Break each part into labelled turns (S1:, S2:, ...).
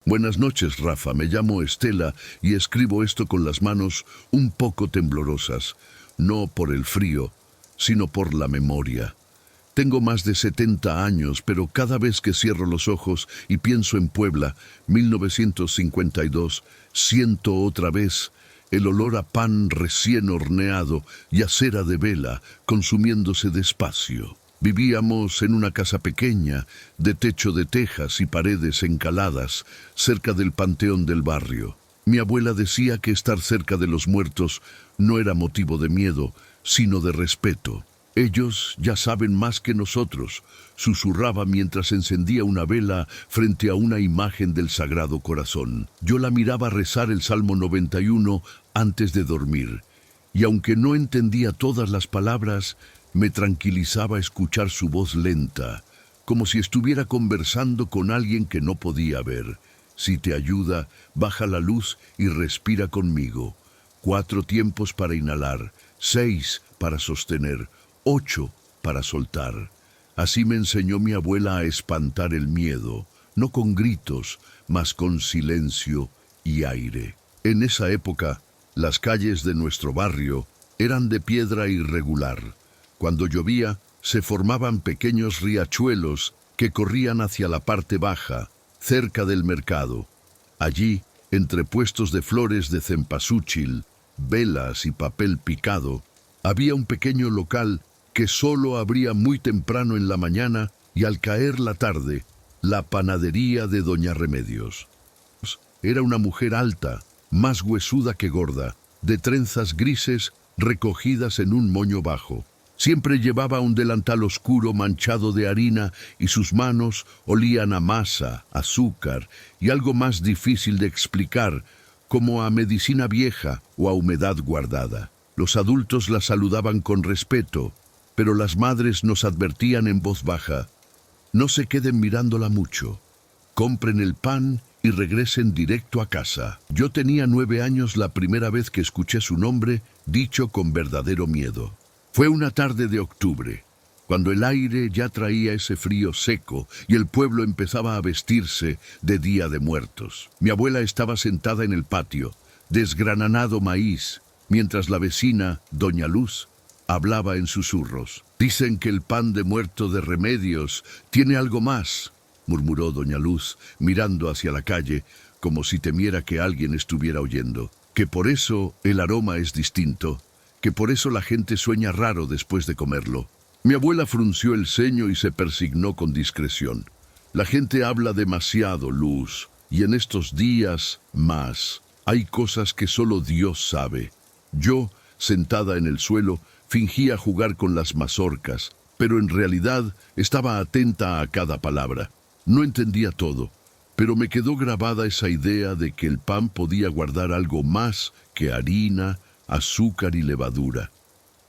S1: Buenas noches, Rafa. Me llamo Estela y escribo esto con las manos un poco temblorosas, no por el frío, sino por la memoria. Tengo más de 70 años, pero cada vez que cierro los ojos y pienso en Puebla, 1952, siento otra vez el olor a pan recién horneado y a cera de vela consumiéndose despacio. Vivíamos en una casa pequeña, de techo de tejas y paredes encaladas, cerca del panteón del barrio. Mi abuela decía que estar cerca de los muertos no era motivo de miedo, sino de respeto. Ellos ya saben más que nosotros, susurraba mientras encendía una vela frente a una imagen del Sagrado Corazón. Yo la miraba rezar el Salmo 91 antes de dormir, y aunque no entendía todas las palabras, me tranquilizaba escuchar su voz lenta, como si estuviera conversando con alguien que no podía ver. Si te ayuda, baja la luz y respira conmigo. 4 tiempos para inhalar, 6 para sostener, 8 para soltar. Así me enseñó mi abuela a espantar el miedo, no con gritos, mas con silencio y aire. En esa época, las calles de nuestro barrio eran de piedra irregular. Cuando llovía, se formaban pequeños riachuelos que corrían hacia la parte baja, cerca del mercado. Allí, entre puestos de flores de cempasúchil, velas y papel picado, había un pequeño local que solo abría muy temprano en la mañana y al caer la tarde, la panadería de Doña Remedios. Era una mujer alta, más huesuda que gorda, de trenzas grises recogidas en un moño bajo. Siempre llevaba un delantal oscuro manchado de harina y sus manos olían a masa, azúcar y algo más difícil de explicar, como a medicina vieja o a humedad guardada. Los adultos la saludaban con respeto, pero las madres nos advertían en voz baja: no se queden mirándola mucho, compren el pan y regresen directo a casa. Yo tenía 9 años la primera vez que escuché su nombre dicho con verdadero miedo. Fue una tarde de octubre, cuando el aire ya traía ese frío seco y el pueblo empezaba a vestirse de Día de Muertos. Mi abuela estaba sentada en el patio, desgranando maíz, mientras la vecina, Doña Luz, hablaba en susurros. Dicen que el pan de muerto de Remedios tiene algo más, murmuró Doña Luz, mirando hacia la calle, como si temiera que alguien estuviera oyendo. Que por eso el aroma es distinto, que por eso la gente sueña raro después de comerlo. Mi abuela frunció el ceño y se persignó con discreción. La gente habla demasiado, Luz, y en estos días más. Hay cosas que solo Dios sabe. Yo, sentada en el suelo, fingía jugar con las mazorcas, pero en realidad estaba atenta a cada palabra. No entendía todo, pero me quedó grabada esa idea de que el pan podía guardar algo más que harina, azúcar y levadura.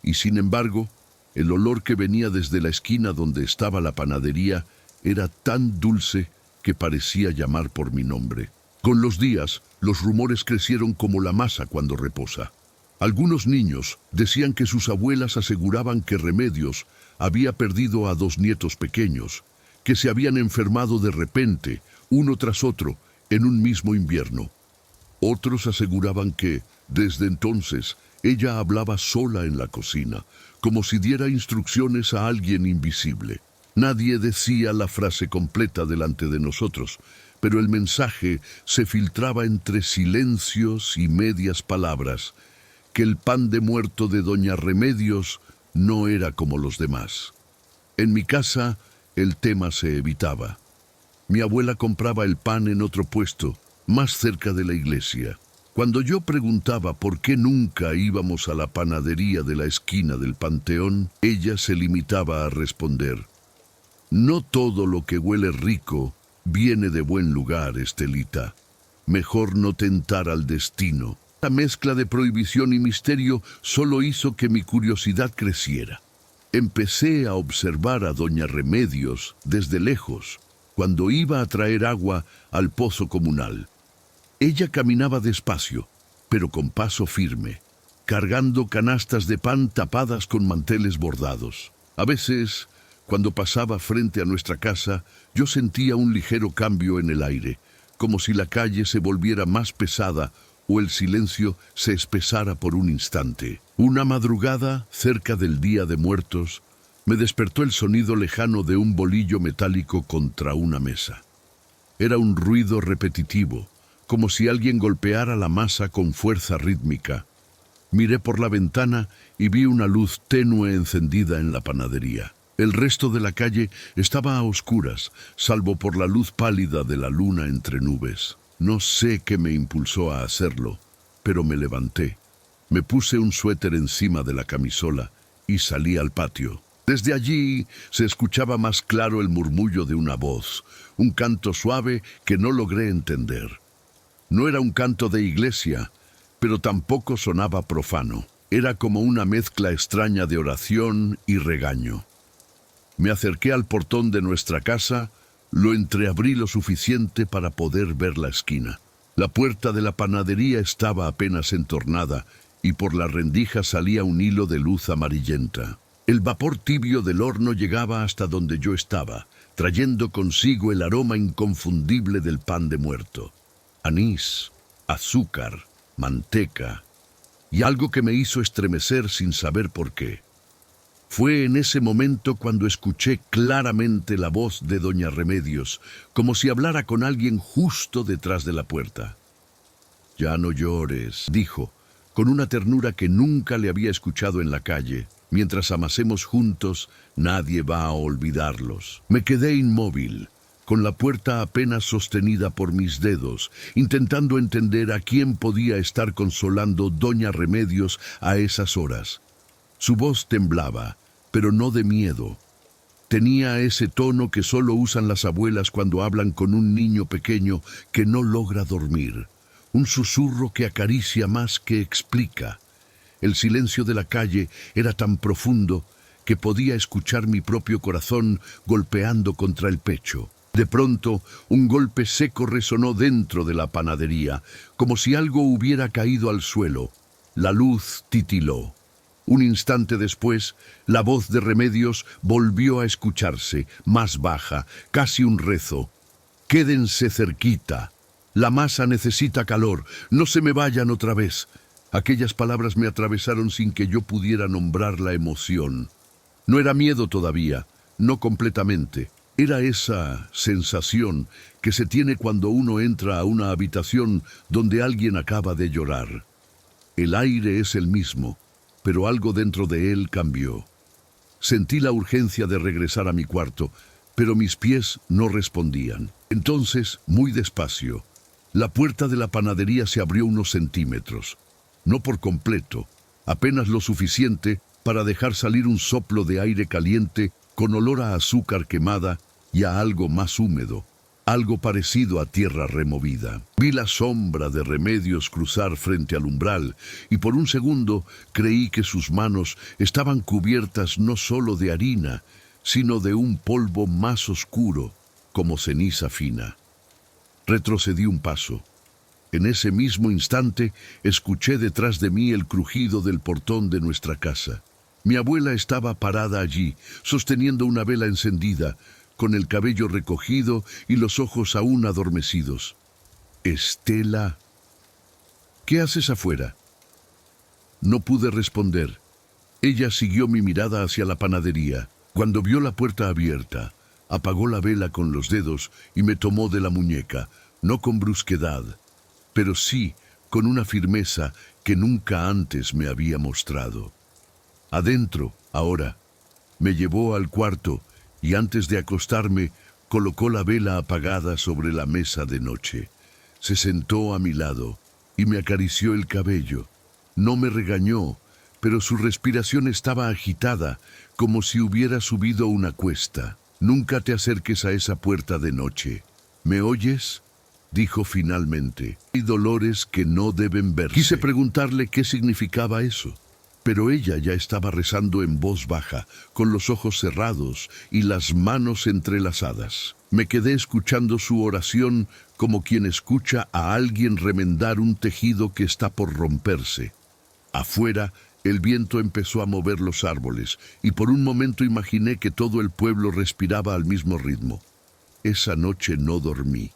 S1: Y sin embargo, el olor que venía desde la esquina donde estaba la panadería era tan dulce que parecía llamar por mi nombre. Con los días, los rumores crecieron como la masa cuando reposa. Algunos niños decían que sus abuelas aseguraban que Remedios había perdido a 2 nietos pequeños, que se habían enfermado de repente, uno tras otro, en un mismo invierno. Otros aseguraban que, desde entonces, ella hablaba sola en la cocina, como si diera instrucciones a alguien invisible. Nadie decía la frase completa delante de nosotros, pero el mensaje se filtraba entre silencios y medias palabras, que el pan de muerto de Doña Remedios no era como los demás. En mi casa, el tema se evitaba. Mi abuela compraba el pan en otro puesto, más cerca de la iglesia. Cuando yo preguntaba por qué nunca íbamos a la panadería de la esquina del panteón, ella se limitaba a responder: no todo lo que huele rico viene de buen lugar, Estelita. Mejor no tentar al destino. La mezcla de prohibición y misterio solo hizo que mi curiosidad creciera. Empecé a observar a Doña Remedios desde lejos, cuando iba a traer agua al pozo comunal. Ella caminaba despacio, pero con paso firme, cargando canastas de pan tapadas con manteles bordados. A veces, cuando pasaba frente a nuestra casa, yo sentía un ligero cambio en el aire, como si la calle se volviera más pesada o el silencio se espesara por un instante. Una madrugada, cerca del Día de Muertos, me despertó el sonido lejano de un bolillo metálico contra una mesa. Era un ruido repetitivo, como si alguien golpeara la masa con fuerza rítmica. Miré por la ventana y vi una luz tenue encendida en la panadería. El resto de la calle estaba a oscuras, salvo por la luz pálida de la luna entre nubes. No sé qué me impulsó a hacerlo, pero me levanté. Me puse un suéter encima de la camisola y salí al patio. Desde allí se escuchaba más claro el murmullo de una voz, un canto suave que no logré entender. No era un canto de iglesia, pero tampoco sonaba profano. Era como una mezcla extraña de oración y regaño. Me acerqué al portón de nuestra casa, lo entreabrí lo suficiente para poder ver la esquina. La puerta de la panadería estaba apenas entornada y por la rendija salía un hilo de luz amarillenta. El vapor tibio del horno llegaba hasta donde yo estaba, trayendo consigo el aroma inconfundible del pan de muerto. Anís, azúcar, manteca y algo que me hizo estremecer sin saber por qué. Fue en ese momento cuando escuché claramente la voz de doña Remedios, como si hablara con alguien justo detrás de la puerta. «Ya no llores», dijo, con una ternura que nunca le había escuchado en la calle. «Mientras amasemos juntos, nadie va a olvidarlos». Me quedé inmóvil, con la puerta apenas sostenida por mis dedos, intentando entender a quién podía estar consolando doña Remedios a esas horas. Su voz temblaba, pero no de miedo. Tenía ese tono que solo usan las abuelas cuando hablan con un niño pequeño que no logra dormir. Un susurro que acaricia más que explica. El silencio de la calle era tan profundo que podía escuchar mi propio corazón golpeando contra el pecho. De pronto, un golpe seco resonó dentro de la panadería, como si algo hubiera caído al suelo. La luz titiló. Un instante después, la voz de Remedios volvió a escucharse, más baja, casi un rezo. «Quédense cerquita. La masa necesita calor. No se me vayan otra vez». Aquellas palabras me atravesaron sin que yo pudiera nombrar la emoción. No era miedo todavía, no completamente. Era esa sensación que se tiene cuando uno entra a una habitación donde alguien acaba de llorar. El aire es el mismo, pero algo dentro de él cambió. Sentí la urgencia de regresar a mi cuarto, pero mis pies no respondían. Entonces, muy despacio, la puerta de la panadería se abrió unos centímetros. No por completo, apenas lo suficiente para dejar salir un soplo de aire caliente con olor a azúcar quemada y a algo más húmedo, algo parecido a tierra removida. Vi la sombra de Remedios cruzar frente al umbral y por un segundo creí que sus manos estaban cubiertas no solo de harina, sino de un polvo más oscuro, como ceniza fina. Retrocedí un paso. En ese mismo instante escuché detrás de mí el crujido del portón de nuestra casa. Mi abuela estaba parada allí, sosteniendo una vela encendida, con el cabello recogido y los ojos aún adormecidos. «Estela, ¿qué haces afuera?» No pude responder. Ella siguió mi mirada hacia la panadería. Cuando vio la puerta abierta, apagó la vela con los dedos y me tomó de la muñeca, no con brusquedad, pero sí con una firmeza que nunca antes me había mostrado. Adentro, ahora, me llevó al cuarto y antes de acostarme colocó la vela apagada sobre la mesa de noche. Se sentó a mi lado y me acarició el cabello. No me regañó, pero su respiración estaba agitada, como si hubiera subido una cuesta. «Nunca te acerques a esa puerta de noche. ¿Me oyes?», dijo finalmente. «Hay dolores que no deben verse». Quise preguntarle qué significaba eso, pero ella ya estaba rezando en voz baja, con los ojos cerrados y las manos entrelazadas. Me quedé escuchando su oración como quien escucha a alguien remendar un tejido que está por romperse. Afuera, el viento empezó a mover los árboles, y por un momento imaginé que todo el pueblo respiraba al mismo ritmo. Esa noche no dormí.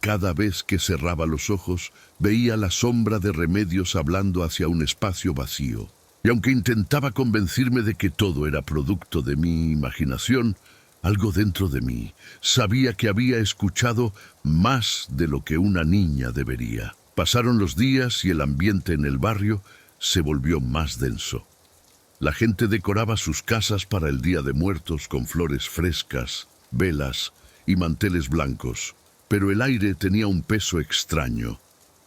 S1: Cada vez que cerraba los ojos, veía la sombra de Remedios hablando hacia un espacio vacío. Y aunque intentaba convencerme de que todo era producto de mi imaginación, algo dentro de mí sabía que había escuchado más de lo que una niña debería. Pasaron los días y el ambiente en el barrio se volvió más denso. La gente decoraba sus casas para el Día de Muertos con flores frescas, velas y manteles blancos, pero el aire tenía un peso extraño,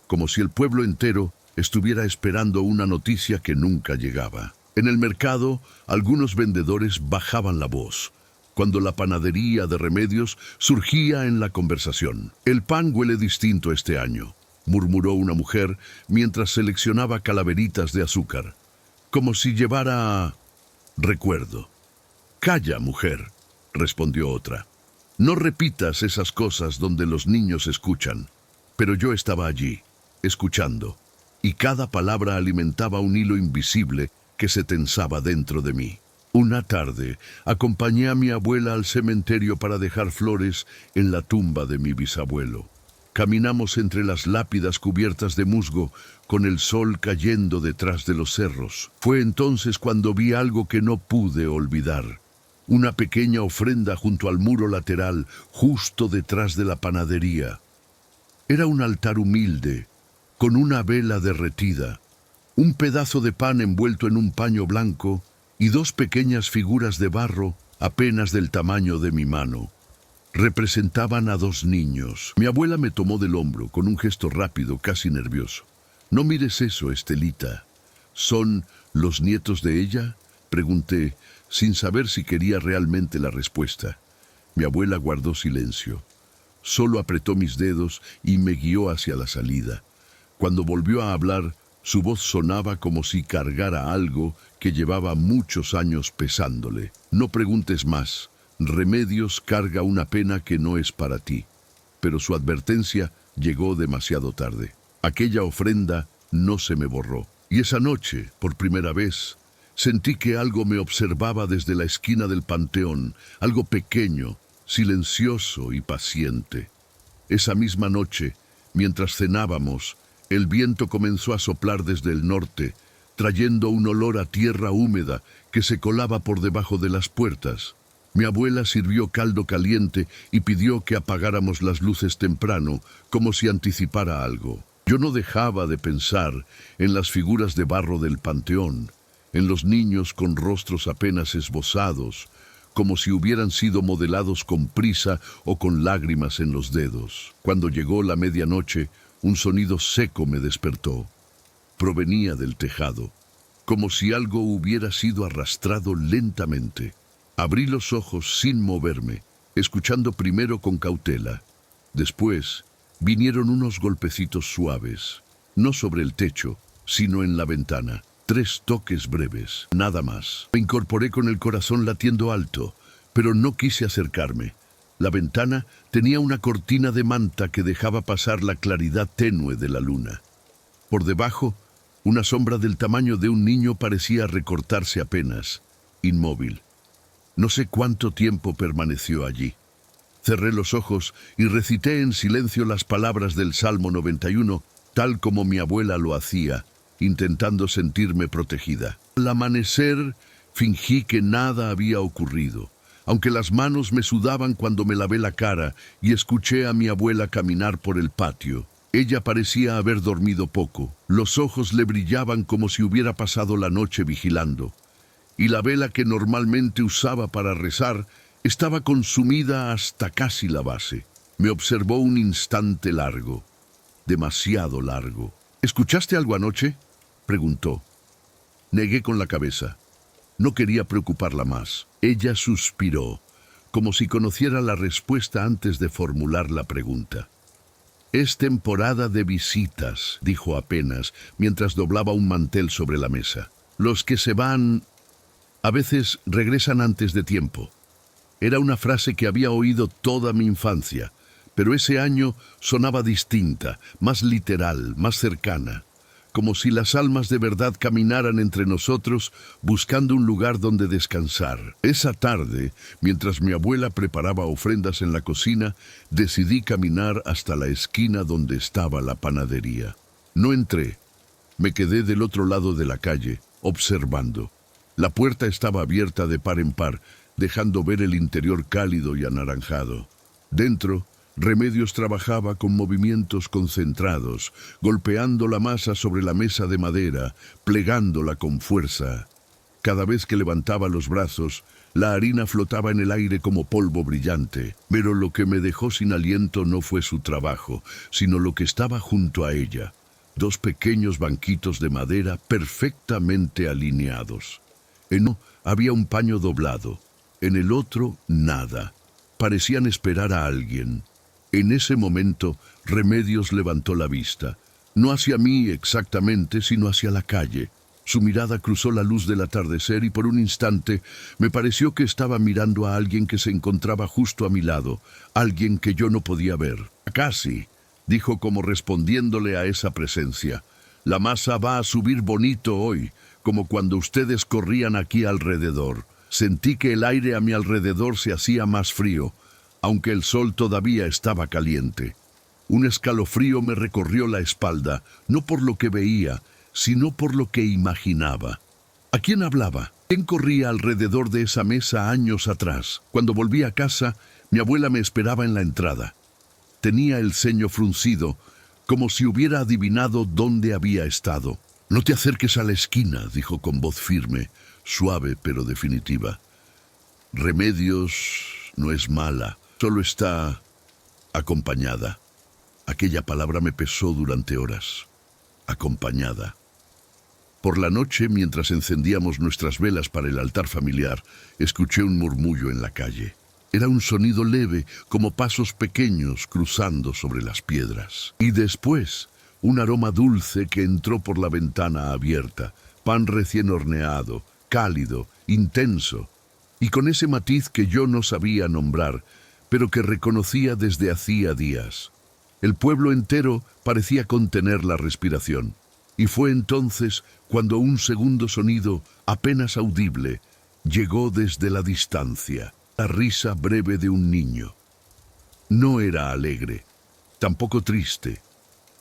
S1: como si el pueblo entero estuviera esperando una noticia que nunca llegaba. En el mercado, algunos vendedores bajaban la voz, cuando la panadería de Remedios surgía en la conversación. «El pan huele distinto este año», murmuró una mujer mientras seleccionaba calaveritas de azúcar, como si llevara recuerdo. «Calla, mujer», respondió otra. «No repitas esas cosas donde los niños escuchan». Pero yo estaba allí, escuchando, y cada palabra alimentaba un hilo invisible que se tensaba dentro de mí. Una tarde, acompañé a mi abuela al cementerio para dejar flores en la tumba de mi bisabuelo. Caminamos entre las lápidas cubiertas de musgo, con el sol cayendo detrás de los cerros. Fue entonces cuando vi algo que no pude olvidar. Una pequeña ofrenda junto al muro lateral, justo detrás de la panadería. Era un altar humilde, con una vela derretida, un pedazo de pan envuelto en un paño blanco y dos pequeñas figuras de barro apenas del tamaño de mi mano. Representaban a dos niños. Mi abuela me tomó del hombro con un gesto rápido, casi nervioso. «No mires eso, Estelita. ¿Son los nietos de ella?», pregunté, sin saber si quería realmente la respuesta. Mi abuela guardó silencio. Solo apretó mis dedos y me guió hacia la salida. Cuando volvió a hablar, su voz sonaba como si cargara algo que llevaba muchos años pesándole. «No preguntes más. Remedios carga una pena que no es para ti». Pero su advertencia llegó demasiado tarde. Aquella ofrenda no se me borró. Y esa noche, por primera vez, sentí que algo me observaba desde la esquina del panteón, algo pequeño, silencioso y paciente. Esa misma noche, mientras cenábamos, el viento comenzó a soplar desde el norte, trayendo un olor a tierra húmeda que se colaba por debajo de las puertas. Mi abuela sirvió caldo caliente y pidió que apagáramos las luces temprano, como si anticipara algo. Yo no dejaba de pensar en las figuras de barro del panteón, en los niños con rostros apenas esbozados, como si hubieran sido modelados con prisa o con lágrimas en los dedos. Cuando llegó la medianoche, un sonido seco me despertó. Provenía del tejado, como si algo hubiera sido arrastrado lentamente. Abrí los ojos sin moverme, escuchando primero con cautela. Después vinieron unos golpecitos suaves, no sobre el techo, sino en la ventana. 3 toques breves, nada más. Me incorporé con el corazón latiendo alto, pero no quise acercarme. La ventana tenía una cortina de manta que dejaba pasar la claridad tenue de la luna. Por debajo, una sombra del tamaño de un niño parecía recortarse apenas, inmóvil. No sé cuánto tiempo permaneció allí. Cerré los ojos y recité en silencio las palabras del Salmo 91, tal como mi abuela lo hacía, intentando sentirme protegida. Al amanecer, fingí que nada había ocurrido, aunque las manos me sudaban cuando me lavé la cara y escuché a mi abuela caminar por el patio. Ella parecía haber dormido poco. Los ojos le brillaban como si hubiera pasado la noche vigilando, y la vela que normalmente usaba para rezar estaba consumida hasta casi la base. Me observó un instante largo, demasiado largo. «¿Escuchaste algo anoche?», preguntó. Negué con la cabeza. No quería preocuparla más. Ella suspiró, como si conociera la respuesta antes de formular la pregunta. «Es temporada de visitas», dijo apenas, mientras doblaba un mantel sobre la mesa. «Los que se van a veces regresan antes de tiempo». Era una frase que había oído toda mi infancia, pero ese año sonaba distinta, más literal, más cercana, como si las almas de verdad caminaran entre nosotros buscando un lugar donde descansar. Esa tarde, mientras mi abuela preparaba ofrendas en la cocina, decidí caminar hasta la esquina donde estaba la panadería. No entré. Me quedé del otro lado de la calle, observando. La puerta estaba abierta de par en par, dejando ver el interior cálido y anaranjado. Dentro, Remedios trabajaba con movimientos concentrados, golpeando la masa sobre la mesa de madera, plegándola con fuerza. Cada vez que levantaba los brazos, la harina flotaba en el aire como polvo brillante. Pero lo que me dejó sin aliento no fue su trabajo, sino lo que estaba junto a ella. 2 pequeños banquitos de madera perfectamente alineados. En uno había un paño doblado, en el otro nada. Parecían esperar a alguien. En ese momento, Remedios levantó la vista, no hacia mí exactamente, sino hacia la calle. Su mirada cruzó la luz del atardecer y por un instante me pareció que estaba mirando a alguien que se encontraba justo a mi lado, alguien que yo no podía ver. Casi, dijo como respondiéndole a esa presencia. La masa va a subir bonito hoy, como cuando ustedes corrían aquí alrededor. Sentí que el aire a mi alrededor se hacía más frío, aunque el sol todavía estaba caliente. Un escalofrío me recorrió la espalda, no por lo que veía, sino por lo que imaginaba. ¿A quién hablaba? ¿Quién corría alrededor de esa mesa años atrás? Cuando volví a casa, mi abuela me esperaba en la entrada. Tenía el ceño fruncido, como si hubiera adivinado dónde había estado. «No te acerques a la esquina», dijo con voz firme, suave pero definitiva. «Remedios no es mala, solo está acompañada». Aquella palabra me pesó durante horas. Acompañada. Por la noche, mientras encendíamos nuestras velas para el altar familiar, escuché un murmullo en la calle. Era un sonido leve, como pasos pequeños cruzando sobre las piedras. Y después, un aroma dulce que entró por la ventana abierta, pan recién horneado, cálido, intenso, y con ese matiz que yo no sabía nombrar, pero que reconocía desde hacía días. El pueblo entero parecía contener la respiración, y fue entonces cuando un segundo sonido, apenas audible, llegó desde la distancia, la risa breve de un niño. No era alegre, tampoco triste.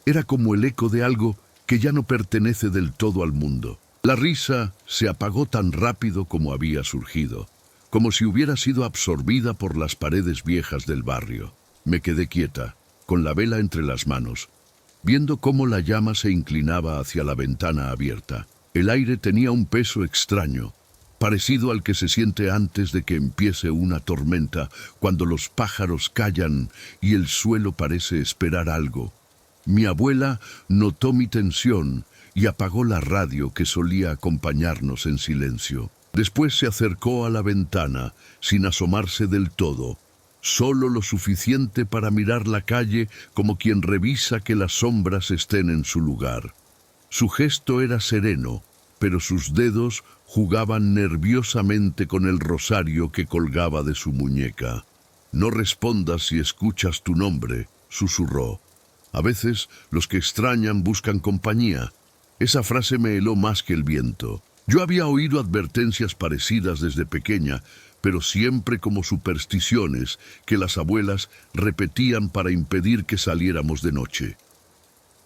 S1: Era como el eco de algo que ya no pertenece del todo al mundo. La risa se apagó tan rápido como había surgido, como si hubiera sido absorbida por las paredes viejas del barrio. Me quedé quieta, con la vela entre las manos, viendo cómo la llama se inclinaba hacia la ventana abierta. El aire tenía un peso extraño, parecido al que se siente antes de que empiece una tormenta, cuando los pájaros callan y el suelo parece esperar algo. Mi abuela notó mi tensión y apagó la radio que solía acompañarnos en silencio. Después se acercó a la ventana, sin asomarse del todo, solo lo suficiente para mirar la calle como quien revisa que las sombras estén en su lugar. Su gesto era sereno, pero sus dedos jugaban nerviosamente con el rosario que colgaba de su muñeca. «No respondas si escuchas tu nombre», susurró. «A veces los que extrañan buscan compañía». Esa frase me heló más que el viento. Yo había oído advertencias parecidas desde pequeña, pero siempre como supersticiones que las abuelas repetían para impedir que saliéramos de noche.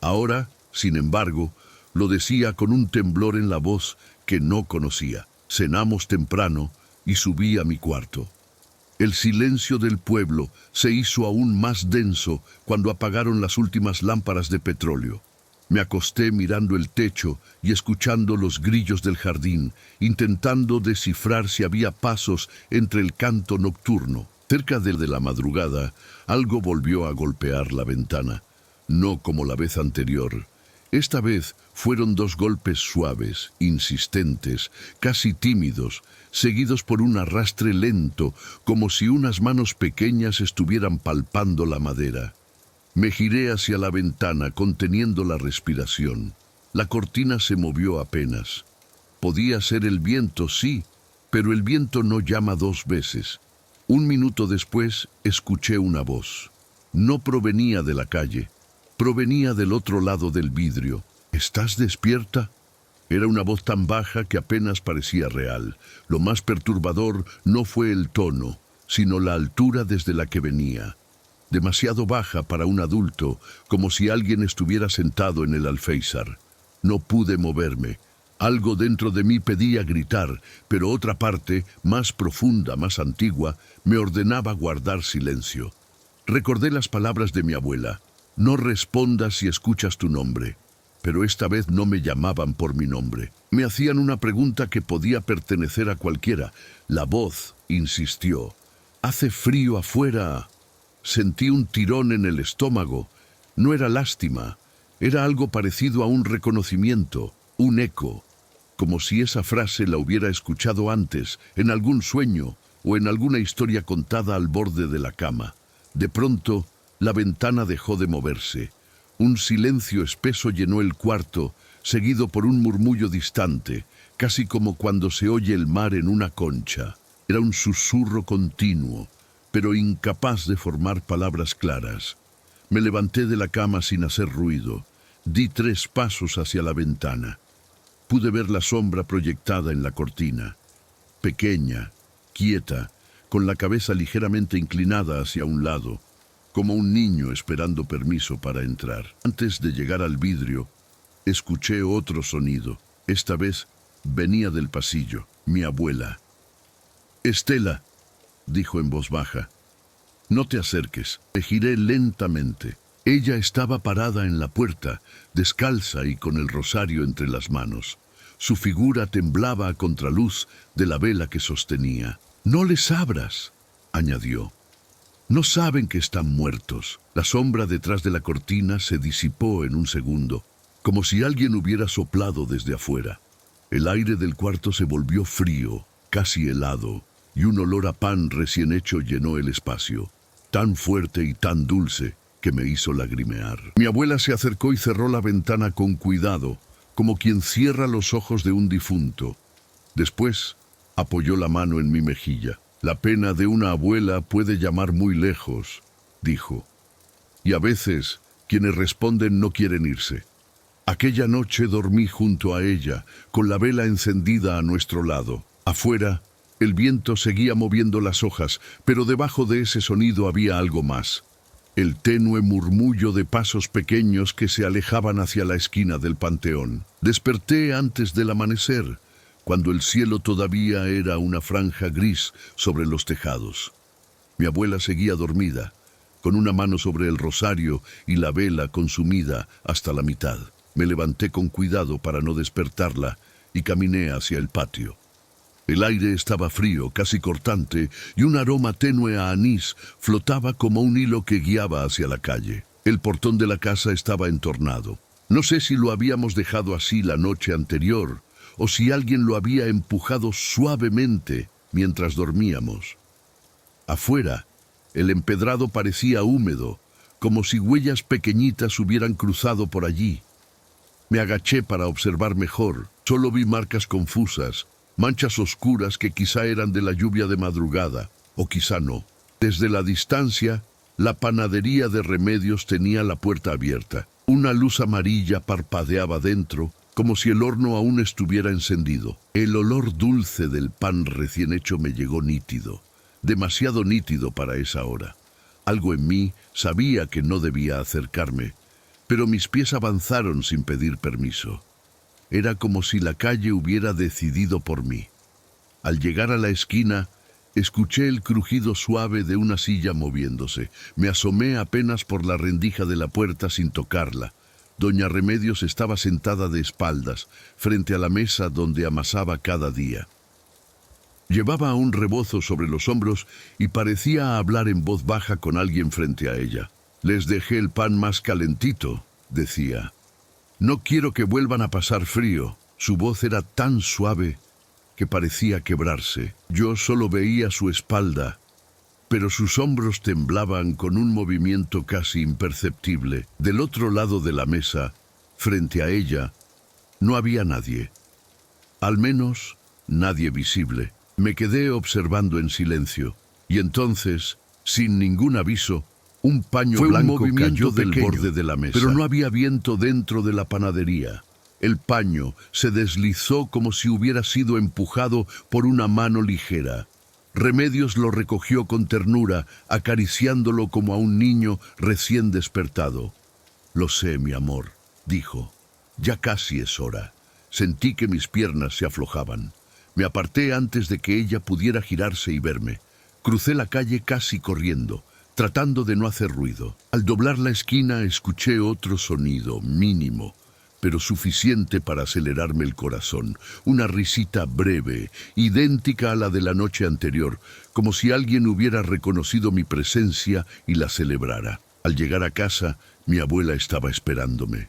S1: Ahora, sin embargo, lo decía con un temblor en la voz que no conocía. Cenamos temprano y subí a mi cuarto. El silencio del pueblo se hizo aún más denso cuando apagaron las últimas lámparas de petróleo. Me acosté mirando el techo y escuchando los grillos del jardín, intentando descifrar si había pasos entre el canto nocturno. Cerca de la madrugada, algo volvió a golpear la ventana. No como la vez anterior. Esta vez fueron 2 golpes suaves, insistentes, casi tímidos, seguidos por un arrastre lento, como si unas manos pequeñas estuvieran palpando la madera. Me giré hacia la ventana, conteniendo la respiración. La cortina se movió apenas. Podía ser el viento, sí, pero el viento no llama 2 veces. 1 minuto después, escuché una voz. No provenía de la calle, provenía del otro lado del vidrio. ¿Estás despierta? Era una voz tan baja que apenas parecía real. Lo más perturbador no fue el tono, sino la altura desde la que venía. Demasiado baja para un adulto, como si alguien estuviera sentado en el alféizar. No pude moverme. Algo dentro de mí pedía gritar, pero otra parte, más profunda, más antigua, me ordenaba guardar silencio. Recordé las palabras de mi abuela. No respondas si escuchas tu nombre. Pero esta vez no me llamaban por mi nombre. Me hacían una pregunta que podía pertenecer a cualquiera. La voz insistió. «Hace frío afuera». Sentí un tirón en el estómago. No era lástima. Era algo parecido a un reconocimiento, un eco. Como si esa frase la hubiera escuchado antes, en algún sueño o en alguna historia contada al borde de la cama. De pronto, la ventana dejó de moverse. Un silencio espeso llenó el cuarto, seguido por un murmullo distante, casi como cuando se oye el mar en una concha. Era un susurro continuo, pero incapaz de formar palabras claras. Me levanté de la cama sin hacer ruido. Di 3 pasos hacia la ventana. Pude ver la sombra proyectada en la cortina. Pequeña, quieta, con la cabeza ligeramente inclinada hacia un lado, como un niño esperando permiso para entrar. Antes de llegar al vidrio, escuché otro sonido. Esta vez venía del pasillo, mi abuela. «Estela», dijo en voz baja, «no te acerques». Me giré lentamente. Ella estaba parada en la puerta, descalza y con el rosario entre las manos. Su figura temblaba a contraluz de la vela que sostenía. «No les abras», añadió. «No saben que están muertos». La sombra detrás de la cortina se disipó en un segundo, como si alguien hubiera soplado desde afuera. El aire del cuarto se volvió frío, casi helado, y un olor a pan recién hecho llenó el espacio, tan fuerte y tan dulce que me hizo lagrimear. Mi abuela se acercó y cerró la ventana con cuidado, como quien cierra los ojos de un difunto. Después, apoyó la mano en mi mejilla. «La pena de una abuela puede llamar muy lejos», dijo. «Y a veces, quienes responden no quieren irse». Aquella noche dormí junto a ella, con la vela encendida a nuestro lado. Afuera, el viento seguía moviendo las hojas, pero debajo de ese sonido había algo más. El tenue murmullo de pasos pequeños que se alejaban hacia la esquina del panteón. Desperté antes del amanecer, cuando el cielo todavía era una franja gris sobre los tejados. Mi abuela seguía dormida, con una mano sobre el rosario y la vela consumida hasta la mitad. Me levanté con cuidado para no despertarla y caminé hacia el patio. El aire estaba frío, casi cortante, y un aroma tenue a anís flotaba como un hilo que guiaba hacia la calle. El portón de la casa estaba entornado. No sé si lo habíamos dejado así la noche anterior, o si alguien lo había empujado suavemente mientras dormíamos. Afuera, el empedrado parecía húmedo, como si huellas pequeñitas hubieran cruzado por allí. Me agaché para observar mejor. Solo vi marcas confusas, manchas oscuras que quizá eran de la lluvia de madrugada, o quizá no. Desde la distancia, la panadería de Remedios tenía la puerta abierta. Una luz amarilla parpadeaba dentro, como si el horno aún estuviera encendido. El olor dulce del pan recién hecho me llegó nítido, demasiado nítido para esa hora. Algo en mí sabía que no debía acercarme, pero mis pies avanzaron sin pedir permiso. Era como si la calle hubiera decidido por mí. Al llegar a la esquina, escuché el crujido suave de una silla moviéndose. Me asomé apenas por la rendija de la puerta sin tocarla. Doña Remedios estaba sentada de espaldas, frente a la mesa donde amasaba cada día. Llevaba un rebozo sobre los hombros y parecía hablar en voz baja con alguien frente a ella. «Les dejé el pan más calentito», decía. «No quiero que vuelvan a pasar frío». Su voz era tan suave que parecía quebrarse. Yo solo veía su espalda, pero sus hombros temblaban con un movimiento casi imperceptible. Del otro lado de la mesa, frente a ella, no había nadie. Al menos, nadie visible. Me quedé observando en silencio, y entonces, sin ningún aviso, un paño blanco cayó del borde de la mesa. Pero no había viento dentro de la panadería. El paño se deslizó como si hubiera sido empujado por una mano ligera. Remedios lo recogió con ternura, acariciándolo como a un niño recién despertado. «Lo sé, mi amor», dijo. «Ya casi es hora». Sentí que mis piernas se aflojaban. Me aparté antes de que ella pudiera girarse y verme. Crucé la calle casi corriendo, tratando de no hacer ruido. Al doblar la esquina escuché otro sonido, mínimo, pero suficiente para acelerarme el corazón. Una risita breve, idéntica a la de la noche anterior, como si alguien hubiera reconocido mi presencia y la celebrara. Al llegar a casa, mi abuela estaba esperándome.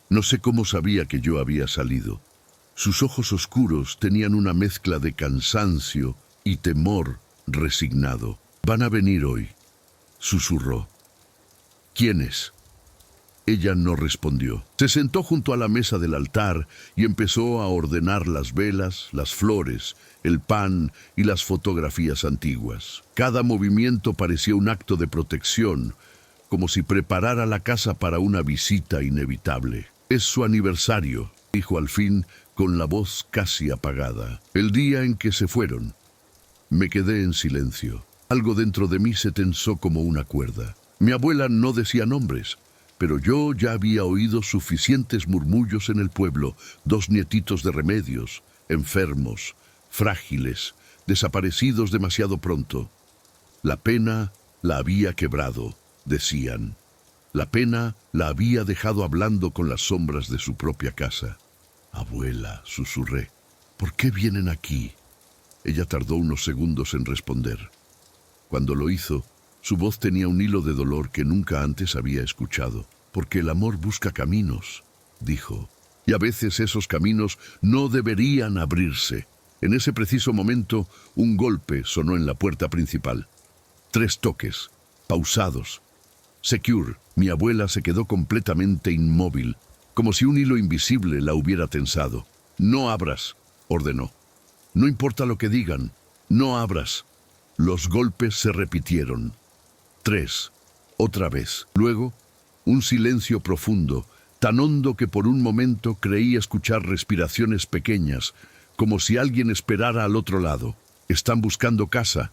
S1: No sé cómo sabía que yo había salido. Sus ojos oscuros tenían una mezcla de cansancio y temor resignado. «Van a venir hoy», susurró. «¿Quiénes?» Ella no respondió. Se sentó junto a la mesa del altar y empezó a ordenar las velas, las flores, el pan y las fotografías antiguas. Cada movimiento parecía un acto de protección, como si preparara la casa para una visita inevitable. «Es su aniversario», dijo al fin, con la voz casi apagada. «El día en que se fueron». Me quedé en silencio. Algo dentro de mí se tensó como una cuerda. Mi abuela no decía nombres, pero yo ya había oído suficientes murmullos en el pueblo. 2 nietitos de Remedios, enfermos, frágiles, desaparecidos demasiado pronto. La pena la había quebrado, decían. La pena la había dejado hablando con las sombras de su propia casa. «Abuela», susurré, «¿por qué vienen aquí?» Ella tardó unos segundos en responder. Cuando lo hizo, su voz tenía un hilo de dolor que nunca antes había escuchado. «Porque el amor busca caminos», dijo, «y a veces esos caminos no deberían abrirse». En ese preciso momento, un golpe sonó en la puerta principal. 3 toques, pausados. «Secure». Mi abuela se quedó completamente inmóvil, como si un hilo invisible la hubiera tensado. «No abras», ordenó. «No importa lo que digan, no abras». Los golpes se repitieron. 3, otra vez. Luego, un silencio profundo, tan hondo que por un momento creí escuchar respiraciones pequeñas, como si alguien esperara al otro lado. «Están buscando casa»,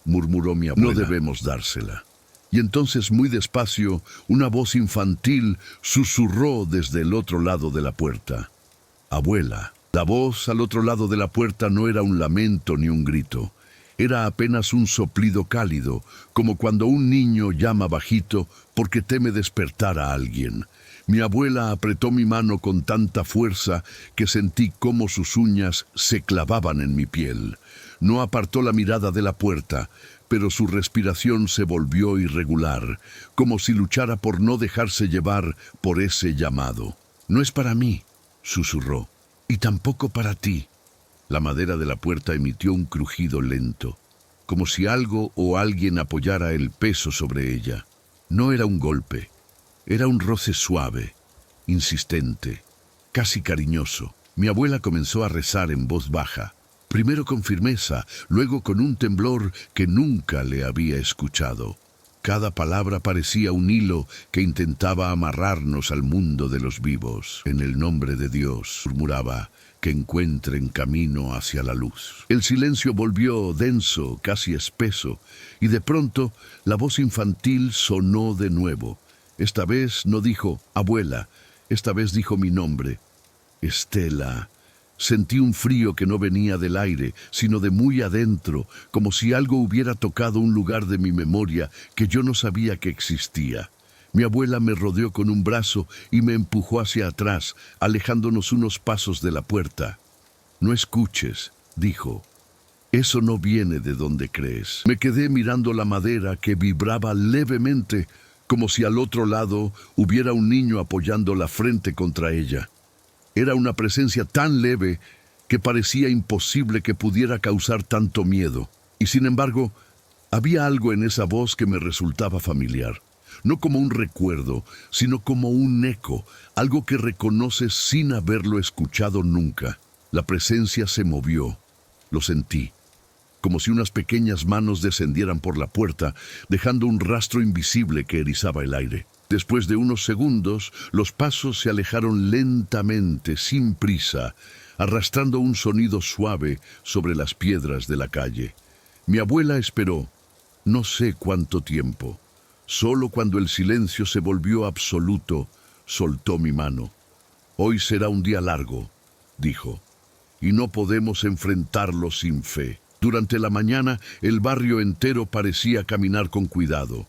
S1: murmuró mi abuela. «No debemos dársela». Y entonces, muy despacio, una voz infantil susurró desde el otro lado de la puerta. «Abuela». La voz al otro lado de la puerta no era un lamento ni un grito. Era apenas un soplido cálido, como cuando un niño llama bajito porque teme despertar a alguien. Mi abuela apretó mi mano con tanta fuerza que sentí cómo sus uñas se clavaban en mi piel. No apartó la mirada de la puerta, pero su respiración se volvió irregular, como si luchara por no dejarse llevar por ese llamado. «No es para mí», susurró, «y tampoco para ti». La madera de la puerta emitió un crujido lento, como si algo o alguien apoyara el peso sobre ella. No era un golpe, era un roce suave, insistente, casi cariñoso. Mi abuela comenzó a rezar en voz baja, primero con firmeza, luego con un temblor que nunca le había escuchado. Cada palabra parecía un hilo que intentaba amarrarnos al mundo de los vivos. «En el nombre de Dios», murmuraba, «que encuentren camino hacia la luz». El silencio volvió denso, casi espeso, y de pronto la voz infantil sonó de nuevo. Esta vez no dijo «abuela», esta vez dijo mi nombre. «Estela». Sentí un frío que no venía del aire, sino de muy adentro, como si algo hubiera tocado un lugar de mi memoria que yo no sabía que existía. Mi abuela me rodeó con un brazo y me empujó hacia atrás, alejándonos unos pasos de la puerta. «No escuches», dijo. «Eso no viene de donde crees». Me quedé mirando la madera que vibraba levemente, como si al otro lado hubiera un niño apoyando la frente contra ella. Era una presencia tan leve que parecía imposible que pudiera causar tanto miedo. Y sin embargo, había algo en esa voz que me resultaba familiar. No como un recuerdo, sino como un eco, algo que reconoces sin haberlo escuchado nunca. La presencia se movió. Lo sentí, como si unas pequeñas manos descendieran por la puerta, dejando un rastro invisible que erizaba el aire. Después de unos segundos, los pasos se alejaron lentamente, sin prisa, arrastrando un sonido suave sobre las piedras de la calle. Mi abuela esperó, no sé cuánto tiempo. Solo cuando el silencio se volvió absoluto, soltó mi mano. «Hoy será un día largo», dijo, «y no podemos enfrentarlo sin fe». Durante la mañana, el barrio entero parecía caminar con cuidado,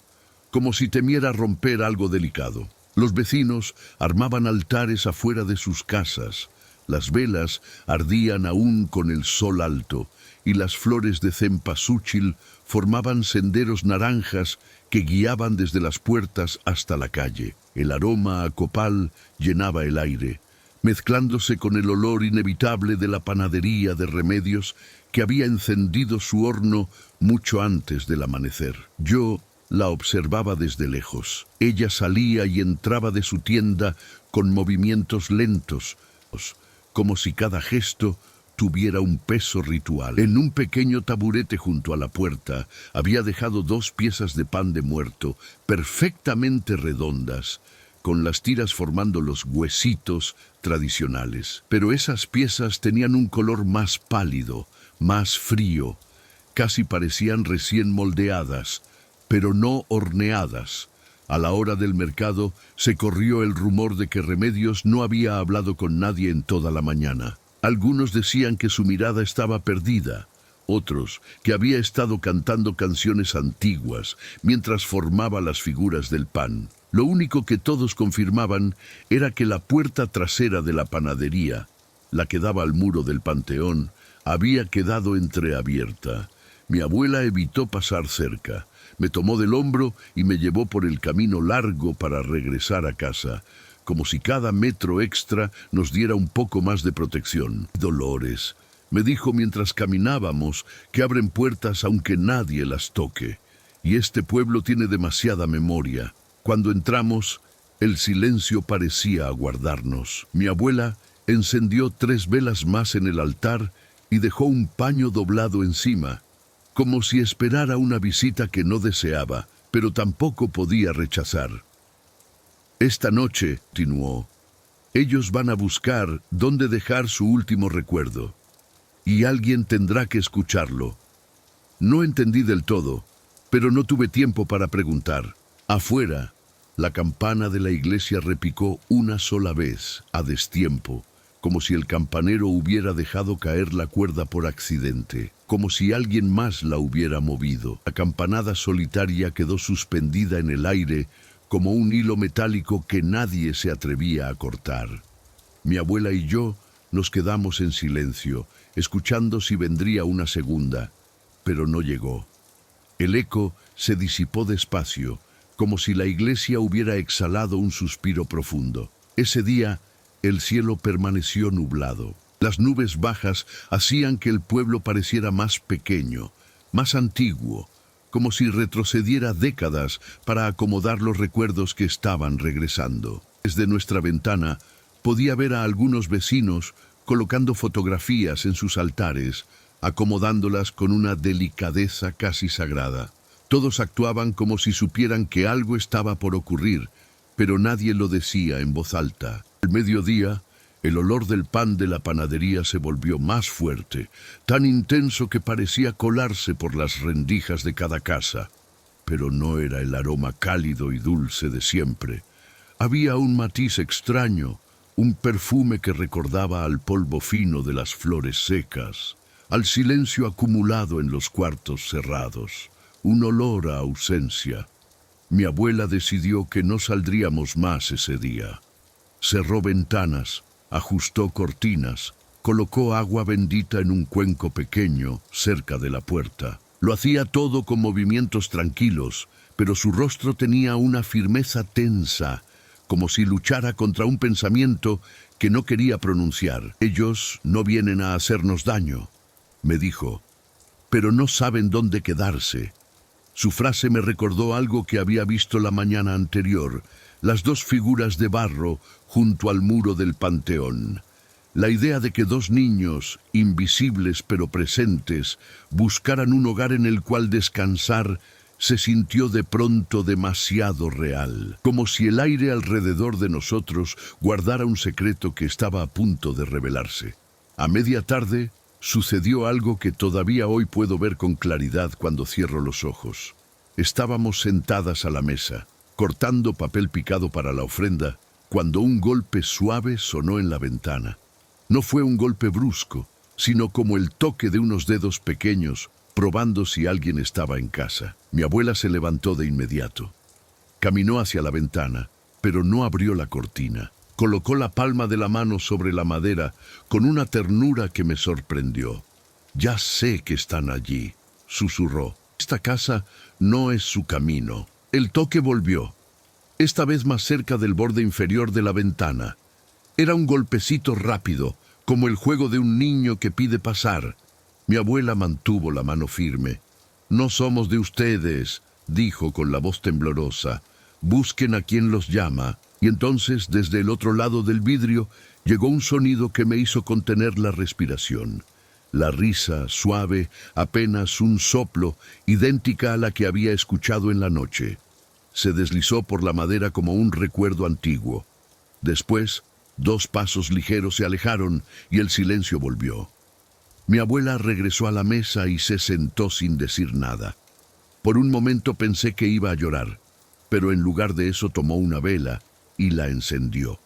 S1: como si temiera romper algo delicado. Los vecinos armaban altares afuera de sus casas. Las velas ardían aún con el sol alto, y las flores de cempasúchil formaban senderos naranjas que guiaban desde las puertas hasta la calle. El aroma a copal llenaba el aire, mezclándose con el olor inevitable de la panadería de Remedios que había encendido su horno mucho antes del amanecer. Yo la observaba desde lejos. Ella salía y entraba de su tienda con movimientos lentos, como si cada gesto tuviera un peso ritual. En un pequeño taburete junto a la puerta había dejado 2 piezas de pan de muerto, perfectamente redondas, con las tiras formando los huesitos tradicionales. Pero esas piezas tenían un color más pálido, más frío. Casi parecían recién moldeadas, pero no horneadas. A la hora del mercado se corrió el rumor de que Remedios no había hablado con nadie en toda la mañana. Algunos decían que su mirada estaba perdida, otros que había estado cantando canciones antiguas mientras formaba las figuras del pan. Lo único que todos confirmaban era que la puerta trasera de la panadería, la que daba al muro del panteón, había quedado entreabierta. Mi abuela evitó pasar cerca. Me tomó del hombro y me llevó por el camino largo para regresar a casa, como si cada metro extra nos diera un poco más de protección. «Dolores», me dijo mientras caminábamos, «que abren puertas aunque nadie las toque. Y este pueblo tiene demasiada memoria». Cuando entramos, el silencio parecía aguardarnos. Mi abuela encendió 3 velas más en el altar y dejó un paño doblado encima, como si esperara una visita que no deseaba, pero tampoco podía rechazar. «Esta noche», continuó, «ellos van a buscar dónde dejar su último recuerdo, y alguien tendrá que escucharlo». No entendí del todo, pero no tuve tiempo para preguntar. Afuera, la campana de la iglesia repicó una sola vez, a destiempo, como si el campanero hubiera dejado caer la cuerda por accidente, como si alguien más la hubiera movido. La campanada solitaria quedó suspendida en el aire como un hilo metálico que nadie se atrevía a cortar. Mi abuela y yo nos quedamos en silencio, escuchando si vendría una segunda, pero no llegó. El eco se disipó despacio, como si la iglesia hubiera exhalado un suspiro profundo. Ese día, el cielo permaneció nublado. Las nubes bajas hacían que el pueblo pareciera más pequeño, más antiguo, como si retrocediera décadas para acomodar los recuerdos que estaban regresando. Desde nuestra ventana podía ver a algunos vecinos colocando fotografías en sus altares, acomodándolas con una delicadeza casi sagrada. Todos actuaban como si supieran que algo estaba por ocurrir, pero nadie lo decía en voz alta. Al mediodía, el olor del pan de la panadería se volvió más fuerte, tan intenso que parecía colarse por las rendijas de cada casa. Pero no era el aroma cálido y dulce de siempre. Había un matiz extraño, un perfume que recordaba al polvo fino de las flores secas, al silencio acumulado en los cuartos cerrados, un olor a ausencia. Mi abuela decidió que no saldríamos más ese día. Cerró ventanas, ajustó cortinas, colocó agua bendita en un cuenco pequeño cerca de la puerta. Lo hacía todo con movimientos tranquilos, pero su rostro tenía una firmeza tensa, como si luchara contra un pensamiento que no quería pronunciar. «Ellos no vienen a hacernos daño», me dijo, «pero no saben dónde quedarse». Su frase me recordó algo que había visto la mañana anterior, las 2 figuras de barro junto al muro del panteón. La idea de que 2 niños, invisibles pero presentes, buscaran un hogar en el cual descansar, se sintió de pronto demasiado real, como si el aire alrededor de nosotros guardara un secreto que estaba a punto de revelarse. A media tarde sucedió algo que todavía hoy puedo ver con claridad cuando cierro los ojos. Estábamos sentadas a la mesa, cortando papel picado para la ofrenda, cuando un golpe suave sonó en la ventana. No fue un golpe brusco, sino como el toque de unos dedos pequeños, probando si alguien estaba en casa. Mi abuela se levantó de inmediato. Caminó hacia la ventana, pero no abrió la cortina. Colocó la palma de la mano sobre la madera con una ternura que me sorprendió. «Ya sé que están allí», susurró. «Esta casa no es su camino». El toque volvió, esta vez más cerca del borde inferior de la ventana. Era un golpecito rápido, como el juego de un niño que pide pasar. Mi abuela mantuvo la mano firme. «No somos de ustedes», dijo con la voz temblorosa. «Busquen a quien los llama». Y entonces, desde el otro lado del vidrio, llegó un sonido que me hizo contener la respiración. La risa, suave, apenas un soplo, idéntica a la que había escuchado en la noche. Se deslizó por la madera como un recuerdo antiguo. Después, 2 pasos ligeros se alejaron y el silencio volvió. Mi abuela regresó a la mesa y se sentó sin decir nada. Por un momento pensé que iba a llorar, pero en lugar de eso tomó una vela y la encendió.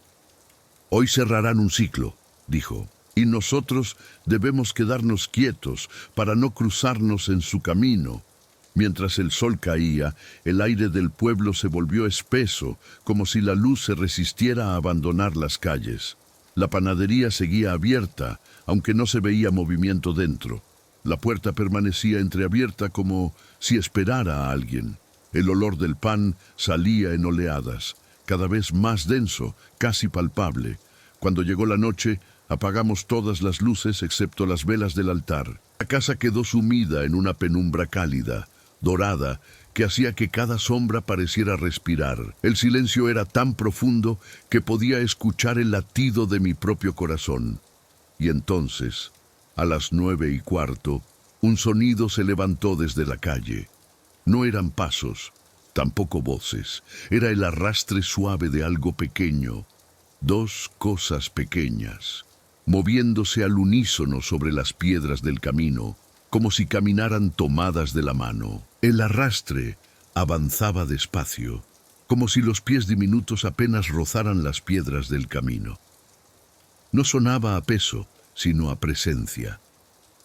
S1: «Hoy cerrarán un ciclo», dijo, «y nosotros debemos quedarnos quietos para no cruzarnos en su camino». Mientras el sol caía, el aire del pueblo se volvió espeso, como si la luz se resistiera a abandonar las calles. La panadería seguía abierta, aunque no se veía movimiento dentro. La puerta permanecía entreabierta como si esperara a alguien. El olor del pan salía en oleadas, cada vez más denso, casi palpable. Cuando llegó la noche, apagamos todas las luces excepto las velas del altar. La casa quedó sumida en una penumbra cálida, dorada, que hacía que cada sombra pareciera respirar. El silencio era tan profundo que podía escuchar el latido de mi propio corazón. Y entonces, a las 9:15, un sonido se levantó desde la calle. No eran pasos, tampoco voces. Era el arrastre suave de algo pequeño. 2 cosas pequeñas, moviéndose al unísono sobre las piedras del camino, como si caminaran tomadas de la mano. El arrastre avanzaba despacio, como si los pies diminutos apenas rozaran las piedras del camino. No sonaba a peso, sino a presencia,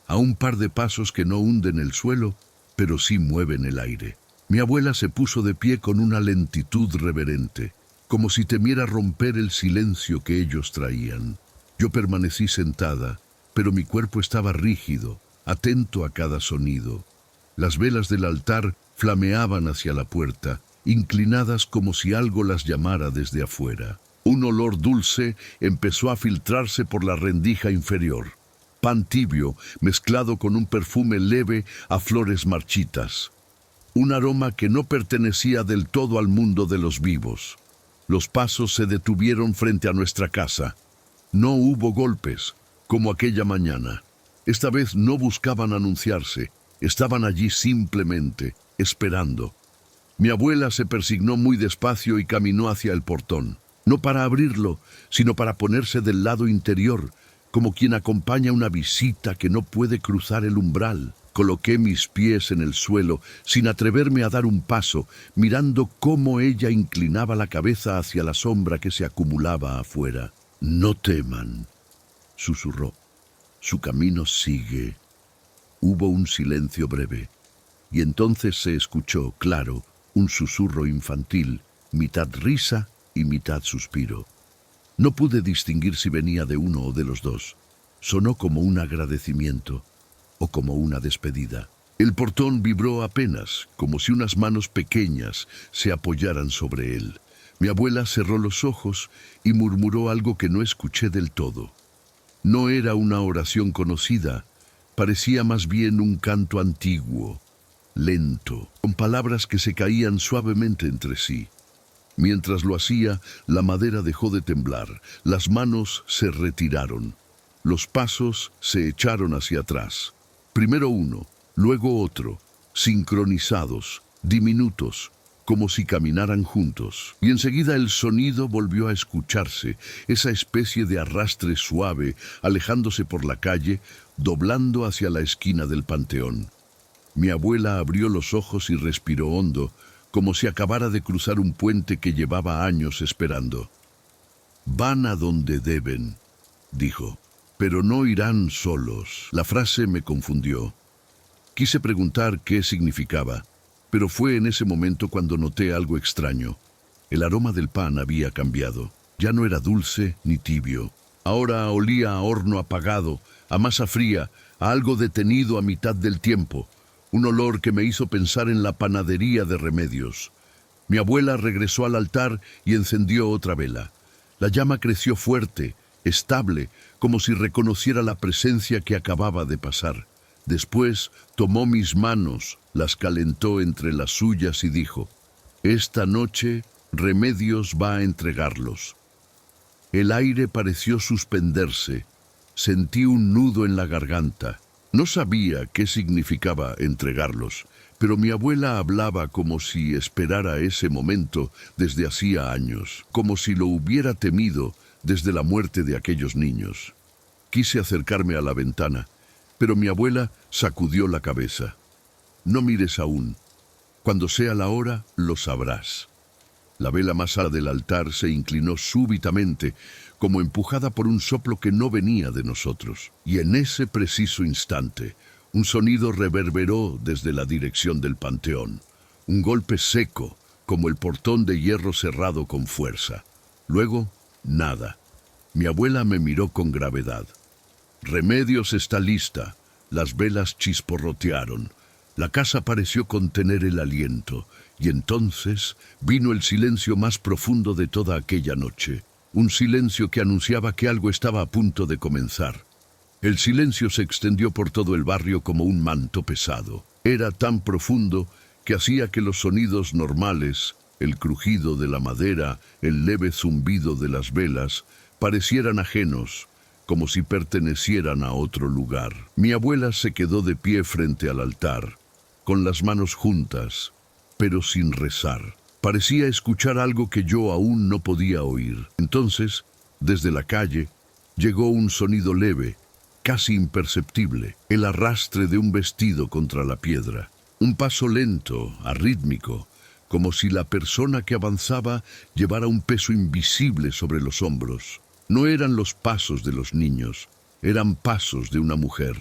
S1: a un par de pasos que no hunden el suelo, pero sí mueven el aire. Mi abuela se puso de pie con una lentitud reverente, como si temiera romper el silencio que ellos traían. Yo permanecí sentada, pero mi cuerpo estaba rígido, atento a cada sonido. Las velas del altar flameaban hacia la puerta, inclinadas como si algo las llamara desde afuera. Un olor dulce empezó a filtrarse por la rendija inferior. Pan tibio mezclado con un perfume leve a flores marchitas. Un aroma que no pertenecía del todo al mundo de los vivos. Los pasos se detuvieron frente a nuestra casa. No hubo golpes, como aquella mañana. Esta vez no buscaban anunciarse, estaban allí simplemente, esperando. Mi abuela se persignó muy despacio y caminó hacia el portón, no para abrirlo, sino para ponerse del lado interior, como quien acompaña una visita que no puede cruzar el umbral. Coloqué mis pies en el suelo, sin atreverme a dar un paso, mirando cómo ella inclinaba la cabeza hacia la sombra que se acumulaba afuera. «No teman», susurró. «Su camino sigue». Hubo un silencio breve, y entonces se escuchó, claro, un susurro infantil, mitad risa y mitad suspiro. No pude distinguir si venía de uno o de los dos. Sonó como un agradecimiento o como una despedida. El portón vibró apenas, como si unas manos pequeñas se apoyaran sobre él. Mi abuela cerró los ojos y murmuró algo que no escuché del todo. No era una oración conocida, parecía más bien un canto antiguo, lento, con palabras que se caían suavemente entre sí. Mientras lo hacía, la madera dejó de temblar, las manos se retiraron, los pasos se echaron hacia atrás. Primero uno, luego otro, sincronizados, diminutos, como si caminaran juntos. Y enseguida el sonido volvió a escucharse, esa especie de arrastre suave, alejándose por la calle, doblando hacia la esquina del panteón. Mi abuela abrió los ojos y respiró hondo, como si acabara de cruzar un puente que llevaba años esperando. «Van a donde deben», dijo, «pero no irán solos». La frase me confundió. Quise preguntar qué significaba, pero fue en ese momento cuando noté algo extraño. El aroma del pan había cambiado. Ya no era dulce ni tibio. Ahora olía a horno apagado, a masa fría, a algo detenido a mitad del tiempo. Un olor que me hizo pensar en la panadería de Remedios. Mi abuela regresó al altar y encendió otra vela. La llama creció fuerte, estable, como si reconociera la presencia que acababa de pasar. Después tomó mis manos, las calentó entre las suyas y dijo: «Esta noche Remedios va a entregarlos». El aire pareció suspenderse. Sentí un nudo en la garganta. No sabía qué significaba entregarlos, pero mi abuela hablaba como si esperara ese momento desde hacía años, como si lo hubiera temido desde la muerte de aquellos niños. Quise acercarme a la ventana, pero mi abuela sacudió la cabeza. «No mires aún. Cuando sea la hora, lo sabrás». La vela más alta del altar se inclinó súbitamente, como empujada por un soplo que no venía de nosotros. Y en ese preciso instante, un sonido reverberó desde la dirección del panteón. Un golpe seco, como el portón de hierro cerrado con fuerza. Luego, nada. Mi abuela me miró con gravedad. «Remedios está lista». Las velas chisporrotearon. La casa pareció contener el aliento, y entonces vino el silencio más profundo de toda aquella noche. Un silencio que anunciaba que algo estaba a punto de comenzar. El silencio se extendió por todo el barrio como un manto pesado. Era tan profundo que hacía que los sonidos normales, el crujido de la madera, el leve zumbido de las velas, parecieran ajenos, como si pertenecieran a otro lugar. Mi abuela se quedó de pie frente al altar, con las manos juntas, pero sin rezar. Parecía escuchar algo que yo aún no podía oír. Entonces, desde la calle, llegó un sonido leve, casi imperceptible, el arrastre de un vestido contra la piedra. Un paso lento, arrítmico, como si la persona que avanzaba llevara un peso invisible sobre los hombros. No eran los pasos de los niños, eran pasos de una mujer.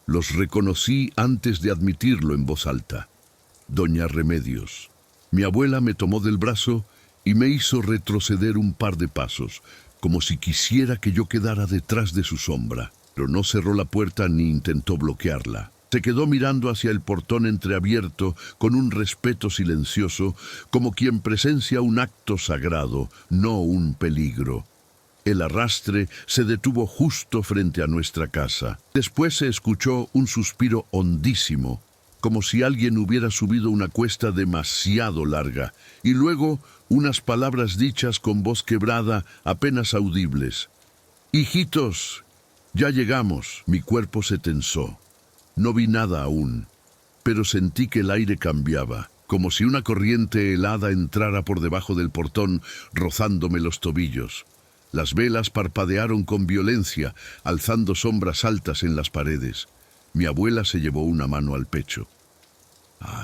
S1: Los reconocí antes de admitirlo en voz alta. Doña Remedios. Mi abuela me tomó del brazo y me hizo retroceder un par de pasos, como si quisiera que yo quedara detrás de su sombra. Pero no cerró la puerta ni intentó bloquearla. Se quedó mirando hacia el portón entreabierto con un respeto silencioso, como quien presencia un acto sagrado, no un peligro. El arrastre se detuvo justo frente a nuestra casa. Después se escuchó un suspiro hondísimo, como si alguien hubiera subido una cuesta demasiado larga, y luego unas palabras dichas con voz quebrada, apenas audibles. «Hijitos, ya llegamos». Mi cuerpo se tensó. No vi nada aún, pero sentí que el aire cambiaba, como si una corriente helada entrara por debajo del portón, rozándome los tobillos. Las velas parpadearon con violencia, alzando sombras altas en las paredes. Mi abuela se llevó una mano al pecho.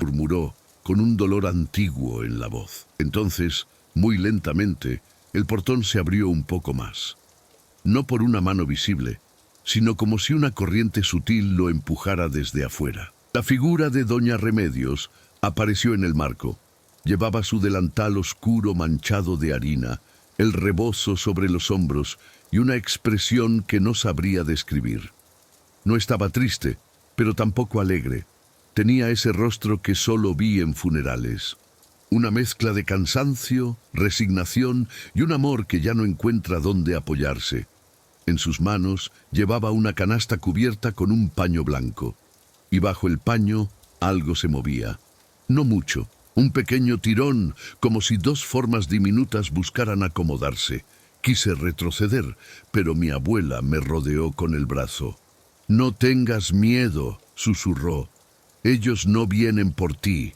S1: Murmuró, con un dolor antiguo en la voz. Entonces, muy lentamente, el portón se abrió un poco más. No por una mano visible, sino como si una corriente sutil lo empujara desde afuera. La figura de doña Remedios apareció en el marco. Llevaba su delantal oscuro manchado de harina, el rebozo sobre los hombros y una expresión que no sabría describir. No estaba triste, pero tampoco alegre. Tenía ese rostro que solo vi en funerales. Una mezcla de cansancio, resignación y un amor que ya no encuentra dónde apoyarse. En sus manos llevaba una canasta cubierta con un paño blanco. Y bajo el paño algo se movía. No mucho. Un pequeño tirón, como si dos formas diminutas buscaran acomodarse. Quise retroceder, pero mi abuela me rodeó con el brazo. «No tengas miedo», susurró. «Ellos no vienen por ti.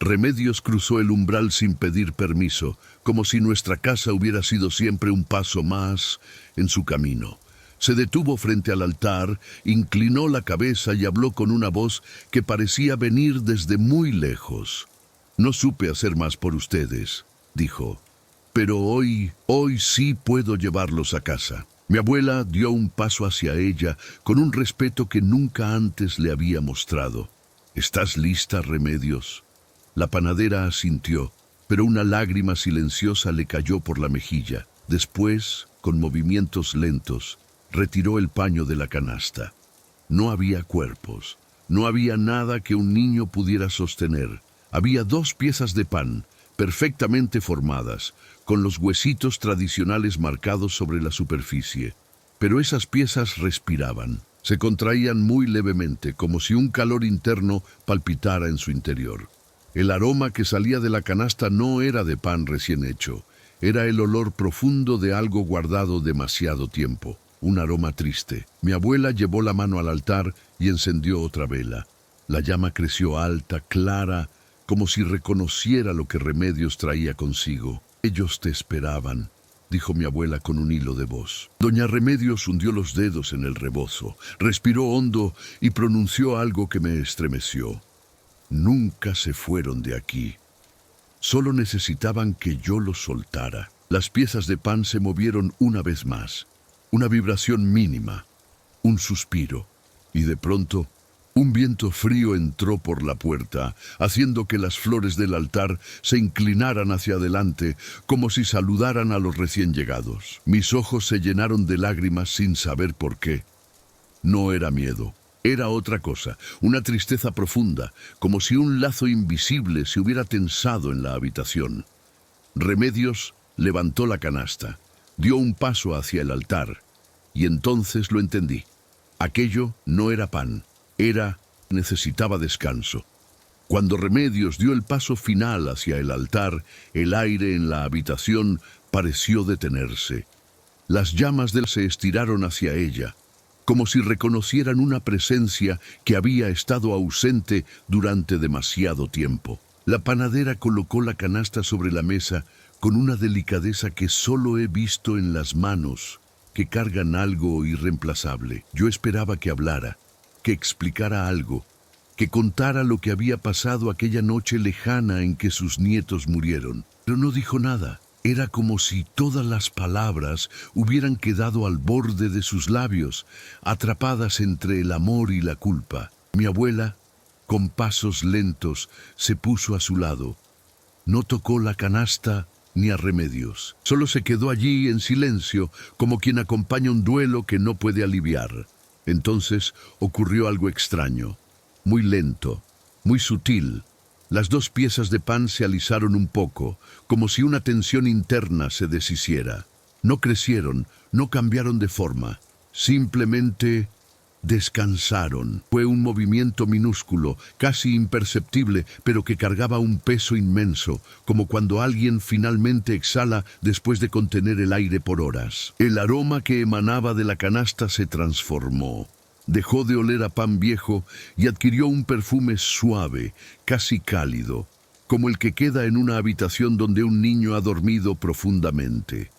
S1: Remedios cruzó el umbral sin pedir permiso, como si nuestra casa hubiera sido siempre un paso más en su camino. Se detuvo frente al altar, inclinó la cabeza y habló con una voz que parecía venir desde muy lejos. «No supe hacer más por ustedes», dijo, «pero hoy sí puedo llevarlos a casa». Mi abuela dio un paso hacia ella con un respeto que nunca antes le había mostrado. «¿Estás lista, Remedios?». La panadera asintió, pero una lágrima silenciosa le cayó por la mejilla. Después, con movimientos lentos, retiró el paño de la canasta. No había cuerpos, no había nada que un niño pudiera sostener. Había 2 piezas de pan, perfectamente formadas, con los huesitos tradicionales marcados sobre la superficie. Pero esas piezas respiraban, se contraían muy levemente, como si un calor interno palpitara en su interior. El aroma que salía de la canasta no era de pan recién hecho, era el olor profundo de algo guardado demasiado tiempo, un aroma triste. Mi abuela llevó la mano al altar y encendió otra vela. La llama creció alta, clara, como si reconociera lo que Remedios traía consigo. «Ellos te esperaban», dijo mi abuela con un hilo de voz. Doña Remedios hundió los dedos en el rebozo, respiró hondo y pronunció algo que me estremeció. «Nunca se fueron de aquí. Solo necesitaban que yo los soltara». Las piezas de pan se movieron una vez más. Una vibración mínima, un suspiro, y de pronto un viento frío entró por la puerta, haciendo que las flores del altar se inclinaran hacia adelante, como si saludaran a los recién llegados. Mis ojos se llenaron de lágrimas sin saber por qué. No era miedo, era otra cosa, una tristeza profunda, como si un lazo invisible se hubiera tensado en la habitación. Remedios levantó la canasta, dio un paso hacia el altar, y entonces lo entendí. Aquello no era pan. Necesitaba descanso. Cuando Remedios dio el paso final hacia el altar, el aire en la habitación pareció detenerse. Las llamas se estiraron hacia ella, como si reconocieran una presencia que había estado ausente durante demasiado tiempo. La panadera colocó la canasta sobre la mesa con una delicadeza que solo he visto en las manos que cargan algo irreemplazable. Yo esperaba que hablara, que explicara algo, que contara lo que había pasado aquella noche lejana en que sus nietos murieron. Pero no dijo nada. Era como si todas las palabras hubieran quedado al borde de sus labios, atrapadas entre el amor y la culpa. Mi abuela, con pasos lentos, se puso a su lado. No tocó la canasta ni a Remedios. Solo se quedó allí en silencio, como quien acompaña un duelo que no puede aliviar. Entonces ocurrió algo extraño, muy lento, muy sutil. Las 2 piezas de pan se alisaron un poco, como si una tensión interna se deshiciera. No crecieron, no cambiaron de forma, simplemente descansaron. Fue un movimiento minúsculo, casi imperceptible, pero que cargaba un peso inmenso, como cuando alguien finalmente exhala después de contener el aire por horas. El aroma que emanaba de la canasta se transformó. Dejó de oler a pan viejo y adquirió un perfume suave, casi cálido, como el que queda en una habitación donde un niño ha dormido profundamente.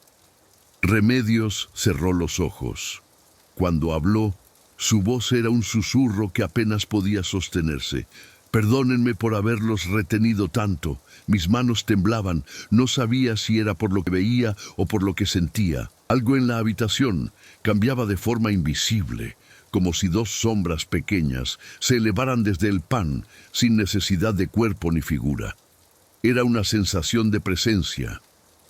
S1: Remedios cerró los ojos. Cuando habló, su voz era un susurro que apenas podía sostenerse. «Perdónenme por haberlos retenido tanto. Mis manos temblaban. No sabía si era por lo que veía o por lo que sentía. Algo en la habitación cambiaba de forma invisible, como si 2 sombras pequeñas se elevaran desde el pan, sin necesidad de cuerpo ni figura. Era una sensación de presencia,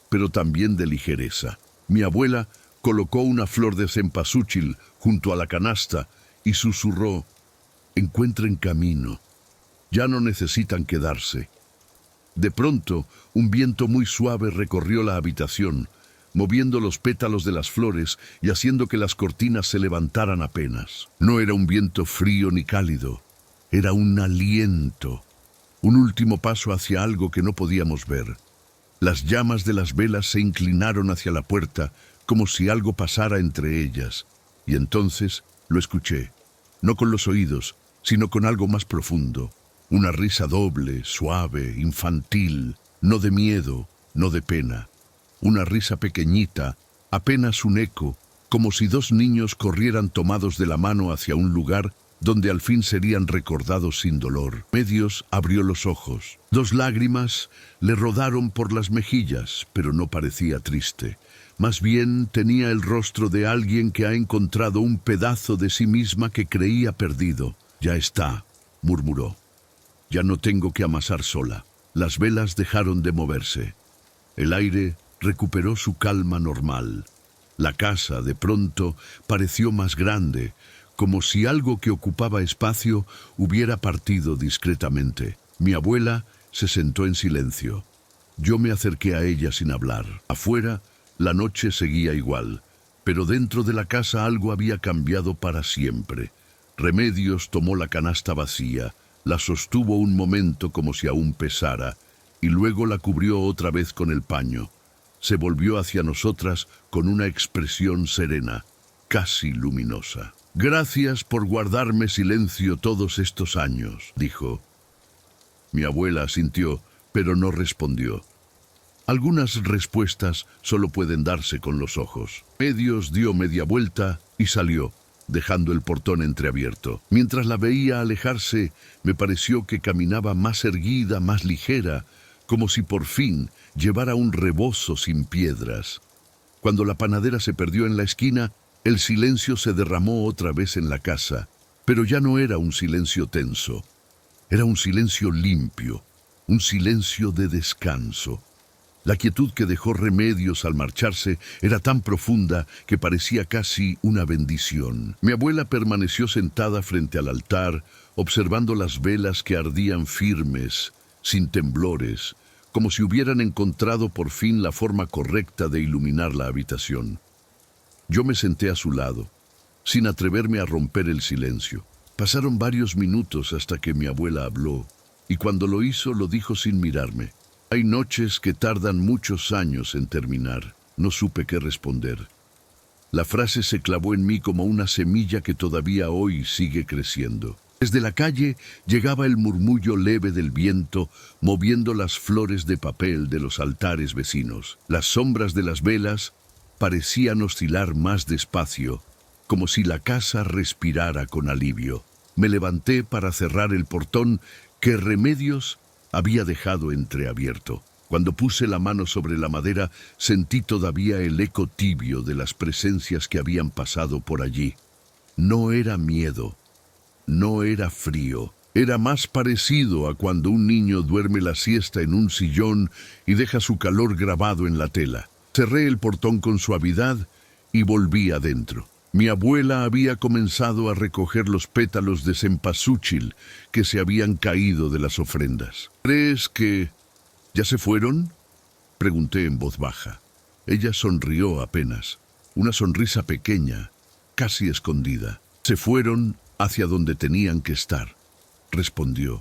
S1: pero también de ligereza. Mi abuela colocó una flor de cempasúchil junto a la canasta y susurró: «Encuentren camino. Ya no necesitan quedarse». De pronto, un viento muy suave recorrió la habitación, moviendo los pétalos de las flores y haciendo que las cortinas se levantaran apenas. No era un viento frío ni cálido, era un aliento, un último paso hacia algo que no podíamos ver. Las llamas de las velas se inclinaron hacia la puerta, como si algo pasara entre ellas, y entonces lo escuché, no con los oídos, sino con algo más profundo. Una risa doble, suave, infantil, no de miedo, no de pena. Una risa pequeñita, apenas un eco, como si dos niños corrieran tomados de la mano hacia un lugar donde al fin serían recordados sin dolor. Medios abrió los ojos. Dos lágrimas le rodaron por las mejillas, pero no parecía triste. Más bien tenía el rostro de alguien que ha encontrado un pedazo de sí misma que creía perdido. Ya está, murmuró. Ya no tengo que amasar sola. Las velas dejaron de moverse. El aire recuperó su calma normal. La casa, de pronto, pareció más grande, como si algo que ocupaba espacio hubiera partido discretamente. Mi abuela se sentó en silencio. Yo me acerqué a ella sin hablar. Afuera, la noche seguía igual, pero dentro de la casa algo había cambiado para siempre. Remedios tomó la canasta vacía, la sostuvo un momento como si aún pesara, y luego la cubrió otra vez con el paño. Se volvió hacia nosotras con una expresión serena, casi luminosa. «Gracias por guardarme silencio todos estos años», dijo. Mi abuela asintió, pero no respondió. Algunas respuestas solo pueden darse con los ojos. Medios dio media vuelta y salió, dejando el portón entreabierto. Mientras la veía alejarse, me pareció que caminaba más erguida, más ligera, como si por fin llevara un rebozo sin piedras. Cuando la panadera se perdió en la esquina, el silencio se derramó otra vez en la casa, pero ya no era un silencio tenso. Era un silencio limpio, un silencio de descanso. La quietud que dejó Remedios al marcharse era tan profunda que parecía casi una bendición. Mi abuela permaneció sentada frente al altar, observando las velas que ardían firmes, sin temblores, como si hubieran encontrado por fin la forma correcta de iluminar la habitación. Yo me senté a su lado, sin atreverme a romper el silencio. Pasaron varios minutos hasta que mi abuela habló, y cuando lo hizo lo dijo sin mirarme. Hay noches que tardan muchos años en terminar. No supe qué responder. La frase se clavó en mí como una semilla que todavía hoy sigue creciendo. Desde la calle llegaba el murmullo leve del viento, moviendo las flores de papel de los altares vecinos. Las sombras de las velas parecían oscilar más despacio, como si la casa respirara con alivio. Me levanté para cerrar el portón que Remedios había dejado entreabierto. Cuando puse la mano sobre la madera, sentí todavía el eco tibio de las presencias que habían pasado por allí. No era miedo, no era frío. Era más parecido a cuando un niño duerme la siesta en un sillón y deja su calor grabado en la tela. Cerré el portón con suavidad y volví adentro. Mi abuela había comenzado a recoger los pétalos de cempasúchil que se habían caído de las ofrendas. ¿Crees que ya se fueron?, pregunté en voz baja. Ella sonrió apenas, una sonrisa pequeña, casi escondida. Se fueron hacia donde tenían que estar, respondió,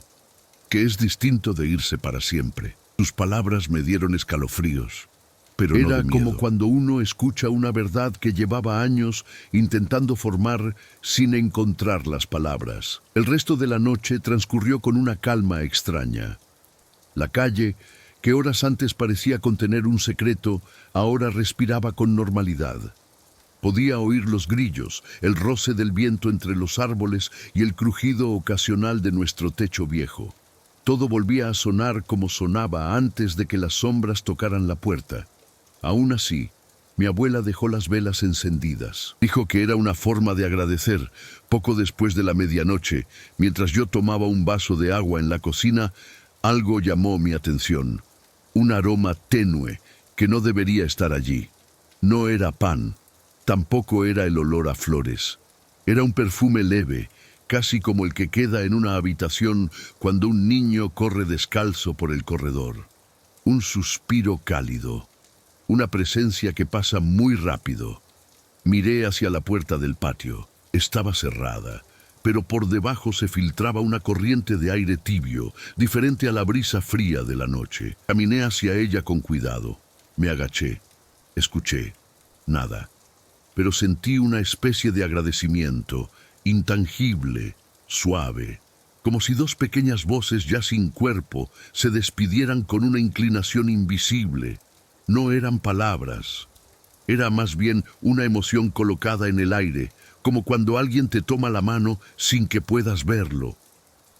S1: que es distinto de irse para siempre. Sus palabras me dieron escalofríos. Pero era como cuando uno escucha una verdad que llevaba años intentando formar sin encontrar las palabras. El resto de la noche transcurrió con una calma extraña. La calle, que horas antes parecía contener un secreto, ahora respiraba con normalidad. Podía oír los grillos, el roce del viento entre los árboles y el crujido ocasional de nuestro techo viejo. Todo volvía a sonar como sonaba antes de que las sombras tocaran la puerta. Aún así, mi abuela dejó las velas encendidas. Dijo que era una forma de agradecer. Poco después de la medianoche, mientras yo tomaba un vaso de agua en la cocina, algo llamó mi atención. Un aroma tenue que no debería estar allí. No era pan, tampoco era el olor a flores. Era un perfume leve, casi como el que queda en una habitación cuando un niño corre descalzo por el corredor. Un suspiro cálido. Una presencia que pasa muy rápido. Miré hacia la puerta del patio. Estaba cerrada, pero por debajo se filtraba una corriente de aire tibio, diferente a la brisa fría de la noche. Caminé hacia ella con cuidado. Me agaché. Escuché. Nada. Pero sentí una especie de agradecimiento, intangible, suave. como si dos pequeñas voces ya sin cuerpo se despidieran con una inclinación invisible. No eran palabras, era más bien una emoción colocada en el aire, como cuando alguien te toma la mano sin que puedas verlo.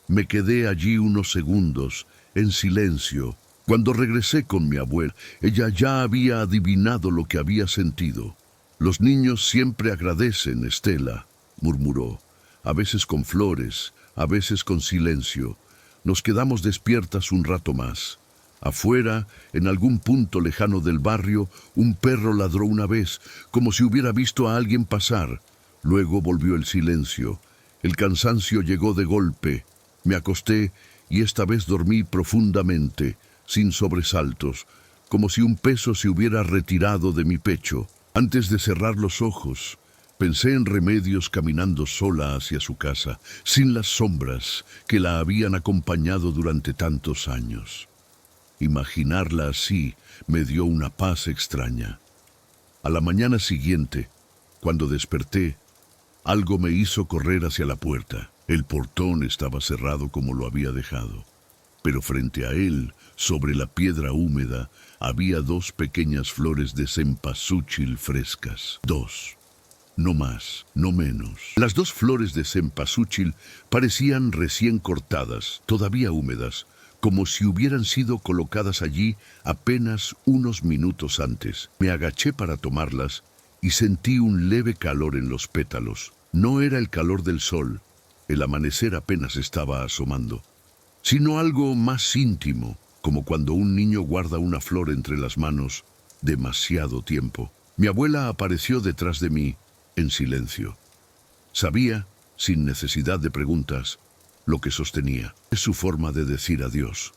S1: Me quedé allí unos segundos, en silencio. Cuando regresé con mi abuela, ella ya había adivinado lo que había sentido. «Los niños siempre agradecen, Estela», murmuró, «a veces con flores, a veces con silencio. Nos quedamos despiertas un rato más». Afuera, en algún punto lejano del barrio, un perro ladró una vez, como si hubiera visto a alguien pasar. Luego volvió el silencio. El cansancio llegó de golpe. Me acosté y esta vez dormí profundamente, sin sobresaltos, como si un peso se hubiera retirado de mi pecho. Antes de cerrar los ojos, pensé en Remedios caminando sola hacia su casa, sin las sombras que la habían acompañado durante tantos años. Imaginarla así me dio una paz extraña. A la mañana siguiente, cuando desperté, algo me hizo correr hacia la puerta. El portón estaba cerrado como lo había dejado, pero frente a él, sobre la piedra húmeda, había dos pequeñas flores de cempasúchil frescas. Dos. No más, no menos. Las dos flores de cempasúchil parecían recién cortadas, todavía húmedas, como si hubieran sido colocadas allí apenas unos minutos antes. Me agaché para tomarlas y sentí un leve calor en los pétalos. No era el calor del sol, el amanecer apenas estaba asomando, sino algo más íntimo, como cuando un niño guarda una flor entre las manos demasiado tiempo. Mi abuela apareció detrás de mí, en silencio. Sabía, sin necesidad de preguntas, lo que sostenía. Es su forma de decir adiós,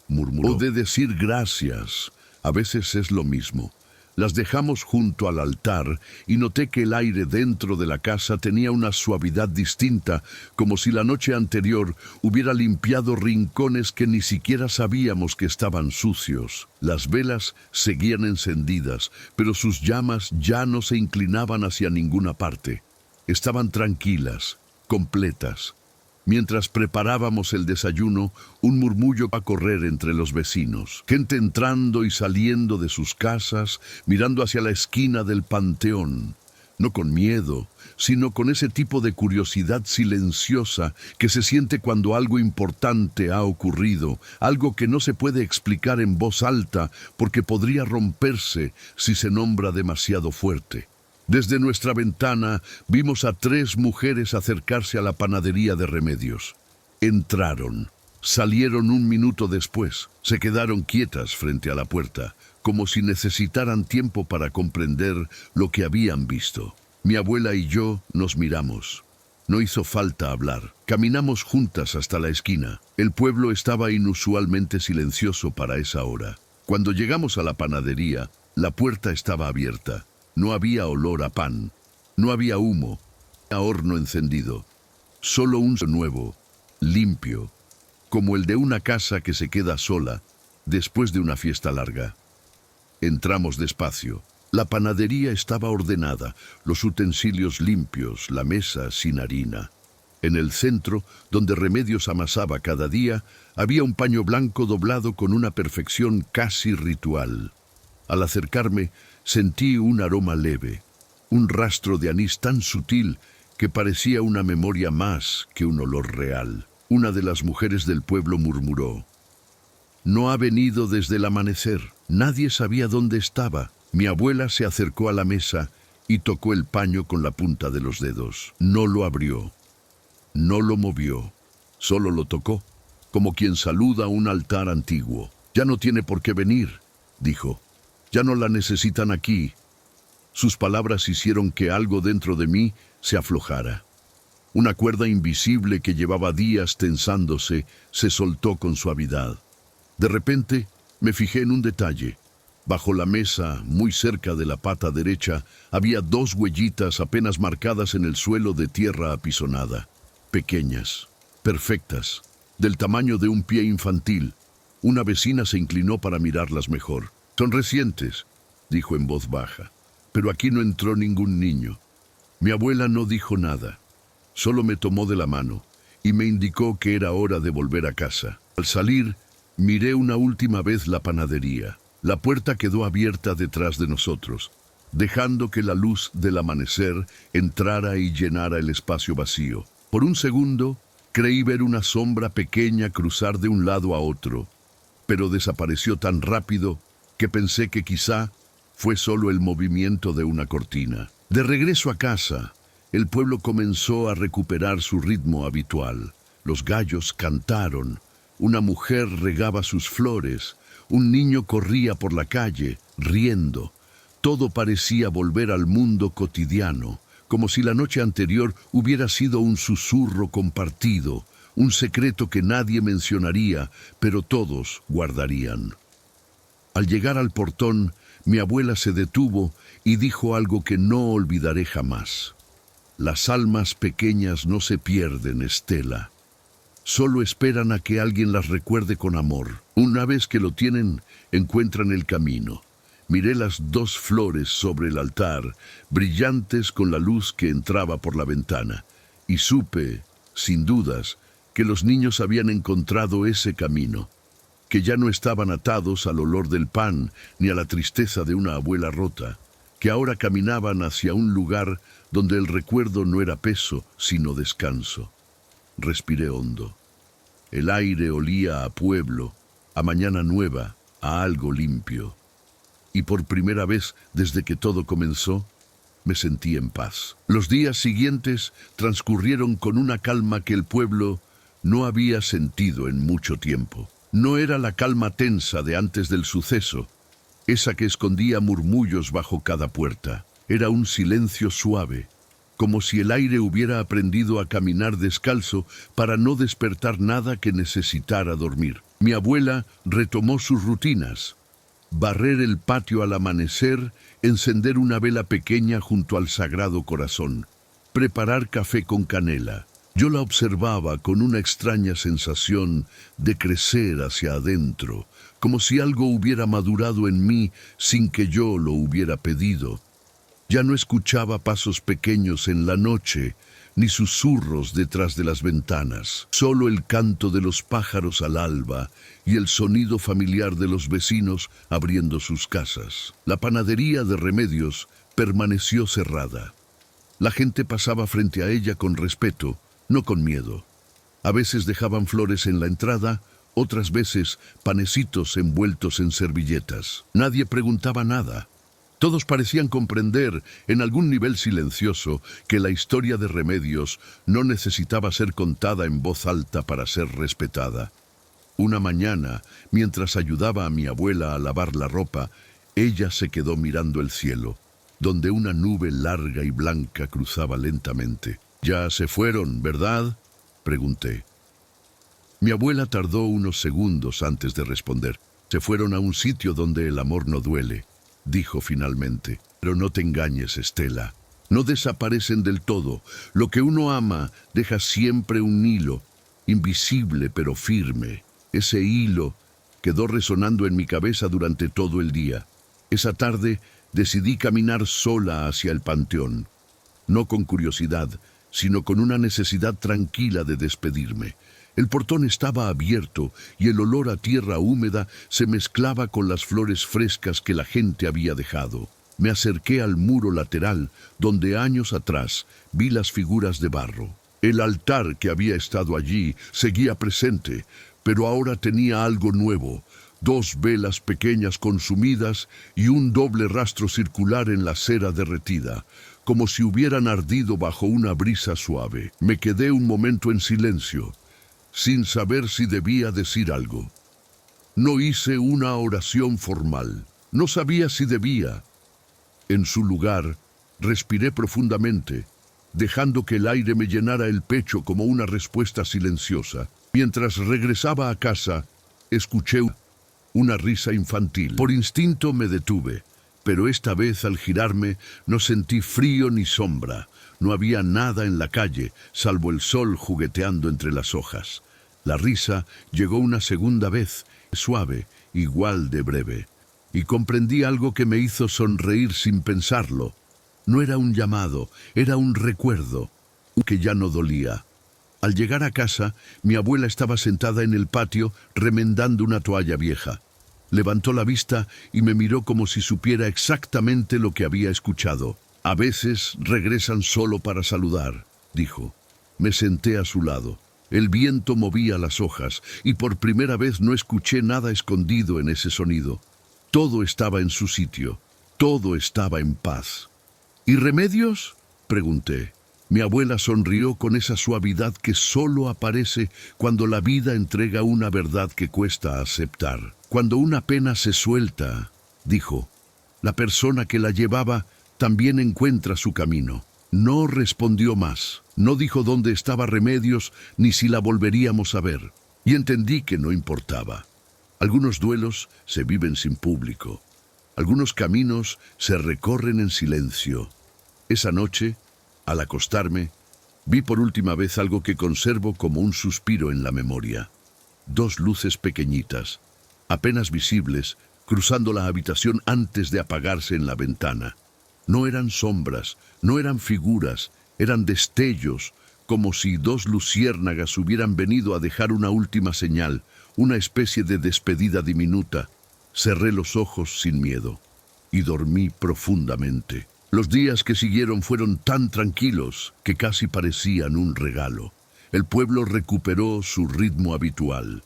S1: murmuró. O de decir gracias. A veces es lo mismo. Las dejamos junto al altar y noté que el aire dentro de la casa tenía una suavidad distinta, como si la noche anterior hubiera limpiado rincones que ni siquiera sabíamos que estaban sucios. Las velas seguían encendidas, pero sus llamas ya no se inclinaban hacia ninguna parte. Estaban tranquilas, completas. Mientras preparábamos el desayuno, un murmullo a correr entre los vecinos. Gente entrando y saliendo de sus casas, mirando hacia la esquina del panteón. No con miedo, sino con ese tipo de curiosidad silenciosa que se siente cuando algo importante ha ocurrido, algo que no se puede explicar en voz alta porque podría romperse si se nombra demasiado fuerte. Desde nuestra ventana vimos a 3 mujeres acercarse a la panadería de Remedios. Entraron, salieron un minuto después, se quedaron quietas frente a la puerta, como si necesitaran tiempo para comprender lo que habían visto. Mi abuela y yo nos miramos. No hizo falta hablar. Caminamos juntas hasta la esquina. El pueblo estaba inusualmente silencioso para esa hora. Cuando llegamos a la panadería, la puerta estaba abierta. No había olor a pan, no había humo, a horno encendido, solo un nuevo, limpio, como el de una casa que se queda sola después de una fiesta larga. Entramos despacio. La panadería estaba ordenada, los utensilios limpios, la mesa sin harina. En el centro, donde Remedios amasaba cada día, había un paño blanco doblado con una perfección casi ritual. Al acercarme, sentí un aroma leve, un rastro de anís tan sutil que parecía una memoria más que un olor real. Una de las mujeres del pueblo murmuró: «No ha venido desde el amanecer». Nadie sabía dónde estaba. Mi abuela se acercó a la mesa y tocó el paño con la punta de los dedos. No lo abrió, no lo movió, solo lo tocó, como quien saluda a un altar antiguo. «Ya no tiene por qué venir», dijo. «Ya no la necesitan aquí». Sus palabras hicieron que algo dentro de mí se aflojara. Una cuerda invisible que llevaba días tensándose se soltó con suavidad. De repente me fijé en un detalle. Bajo la mesa, muy cerca de la pata derecha, había 2 huellitas apenas marcadas en el suelo de tierra apisonada. Pequeñas, perfectas, del tamaño de un pie infantil. Una vecina se inclinó para mirarlas mejor. «Son recientes», dijo en voz baja, «pero aquí no entró ningún niño». Mi abuela no dijo nada, solo me tomó de la mano y me indicó que era hora de volver a casa. Al salir, miré una última vez la panadería. La puerta quedó abierta detrás de nosotros, dejando que la luz del amanecer entrara y llenara el espacio vacío. Por un segundo, creí ver una sombra pequeña cruzar de un lado a otro, pero desapareció tan rápido que pensé que quizá fue solo el movimiento de una cortina. De regreso a casa, el pueblo comenzó a recuperar su ritmo habitual. Los gallos cantaron, una mujer regaba sus flores, un niño corría por la calle, riendo. Todo parecía volver al mundo cotidiano, como si la noche anterior hubiera sido un susurro compartido, un secreto que nadie mencionaría, pero todos guardarían. Al llegar al portón, mi abuela se detuvo y dijo algo que no olvidaré jamás. Las almas pequeñas no se pierden, Estela. Solo esperan a que alguien las recuerde con amor. Una vez que lo tienen, encuentran el camino. Miré las 2 flores sobre el altar, brillantes con la luz que entraba por la ventana, y supe, sin dudas, que los niños habían encontrado ese camino, que ya no estaban atados al olor del pan ni a la tristeza de una abuela rota, que ahora caminaban hacia un lugar donde el recuerdo no era peso, sino descanso. Respiré hondo. El aire olía a pueblo, a mañana nueva, a algo limpio. Y por primera vez desde que todo comenzó, me sentí en paz. Los días siguientes transcurrieron con una calma que el pueblo no había sentido en mucho tiempo. No era la calma tensa de antes del suceso, esa que escondía murmullos bajo cada puerta. Era un silencio suave, como si el aire hubiera aprendido a caminar descalzo para no despertar nada que necesitara dormir. Mi abuela retomó sus rutinas: barrer el patio al amanecer, encender una vela pequeña junto al Sagrado Corazón, preparar café con canela. Yo la observaba con una extraña sensación de crecer hacia adentro, como si algo hubiera madurado en mí sin que yo lo hubiera pedido. Ya no escuchaba pasos pequeños en la noche, ni susurros detrás de las ventanas, solo el canto de los pájaros al alba y el sonido familiar de los vecinos abriendo sus casas. La panadería de Remedios permaneció cerrada. La gente pasaba frente a ella con respeto, no con miedo. A veces dejaban flores en la entrada, otras veces panecitos envueltos en servilletas. Nadie preguntaba nada. Todos parecían comprender, en algún nivel silencioso, que la historia de Remedios no necesitaba ser contada en voz alta para ser respetada. Una mañana, mientras ayudaba a mi abuela a lavar la ropa, ella se quedó mirando el cielo, donde una nube larga y blanca cruzaba lentamente. «¿Ya se fueron, verdad?», pregunté. Mi abuela tardó unos segundos antes de responder. «Se fueron a un sitio donde el amor no duele», dijo finalmente. «Pero no te engañes, Estela. No desaparecen del todo. Lo que uno ama deja siempre un hilo, invisible pero firme. Ese hilo quedó resonando en mi cabeza durante todo el día. Esa tarde decidí caminar sola hacia el panteón, no con curiosidad, sino con una necesidad tranquila de despedirme. El portón estaba abierto y el olor a tierra húmeda se mezclaba con las flores frescas que la gente había dejado. Me acerqué al muro lateral, donde años atrás vi las figuras de barro. El altar que había estado allí seguía presente, pero ahora tenía algo nuevo: 2 velas pequeñas consumidas y un doble rastro circular en la cera derretida, como si hubieran ardido bajo una brisa suave. Me quedé un momento en silencio, sin saber si debía decir algo. No hice una oración formal. No sabía si debía. En su lugar, respiré profundamente, dejando que el aire me llenara el pecho como una respuesta silenciosa. Mientras regresaba a casa, escuché una risa infantil. Por instinto me detuve, pero esta vez al girarme no sentí frío ni sombra. No había nada en la calle, salvo el sol jugueteando entre las hojas. La risa llegó una segunda vez, suave, igual de breve, y comprendí algo que me hizo sonreír sin pensarlo. No era un llamado, era un recuerdo, que ya no dolía. Al llegar a casa, mi abuela estaba sentada en el patio remendando una toalla vieja. Levantó la vista y me miró como si supiera exactamente lo que había escuchado. A veces regresan solo para saludar, dijo. Me senté a su lado. El viento movía las hojas y por primera vez no escuché nada escondido en ese sonido. Todo estaba en su sitio. Todo estaba en paz. ¿Y remedios?, pregunté. Mi abuela sonrió con esa suavidad que solo aparece cuando la vida entrega una verdad que cuesta aceptar. Cuando una pena se suelta, dijo, la persona que la llevaba también encuentra su camino. No respondió más. No dijo dónde estaba Remedios ni si la volveríamos a ver. Y entendí que no importaba. Algunos duelos se viven sin público. Algunos caminos se recorren en silencio. Esa noche, al acostarme, vi por última vez algo que conservo como un suspiro en la memoria. 2 luces pequeñitas, apenas visibles, cruzando la habitación antes de apagarse en la ventana. No eran sombras, no eran figuras, eran destellos, como si 2 luciérnagas hubieran venido a dejar una última señal, una especie de despedida diminuta. Cerré los ojos sin miedo y dormí profundamente. Los días que siguieron fueron tan tranquilos que casi parecían un regalo. El pueblo recuperó su ritmo habitual.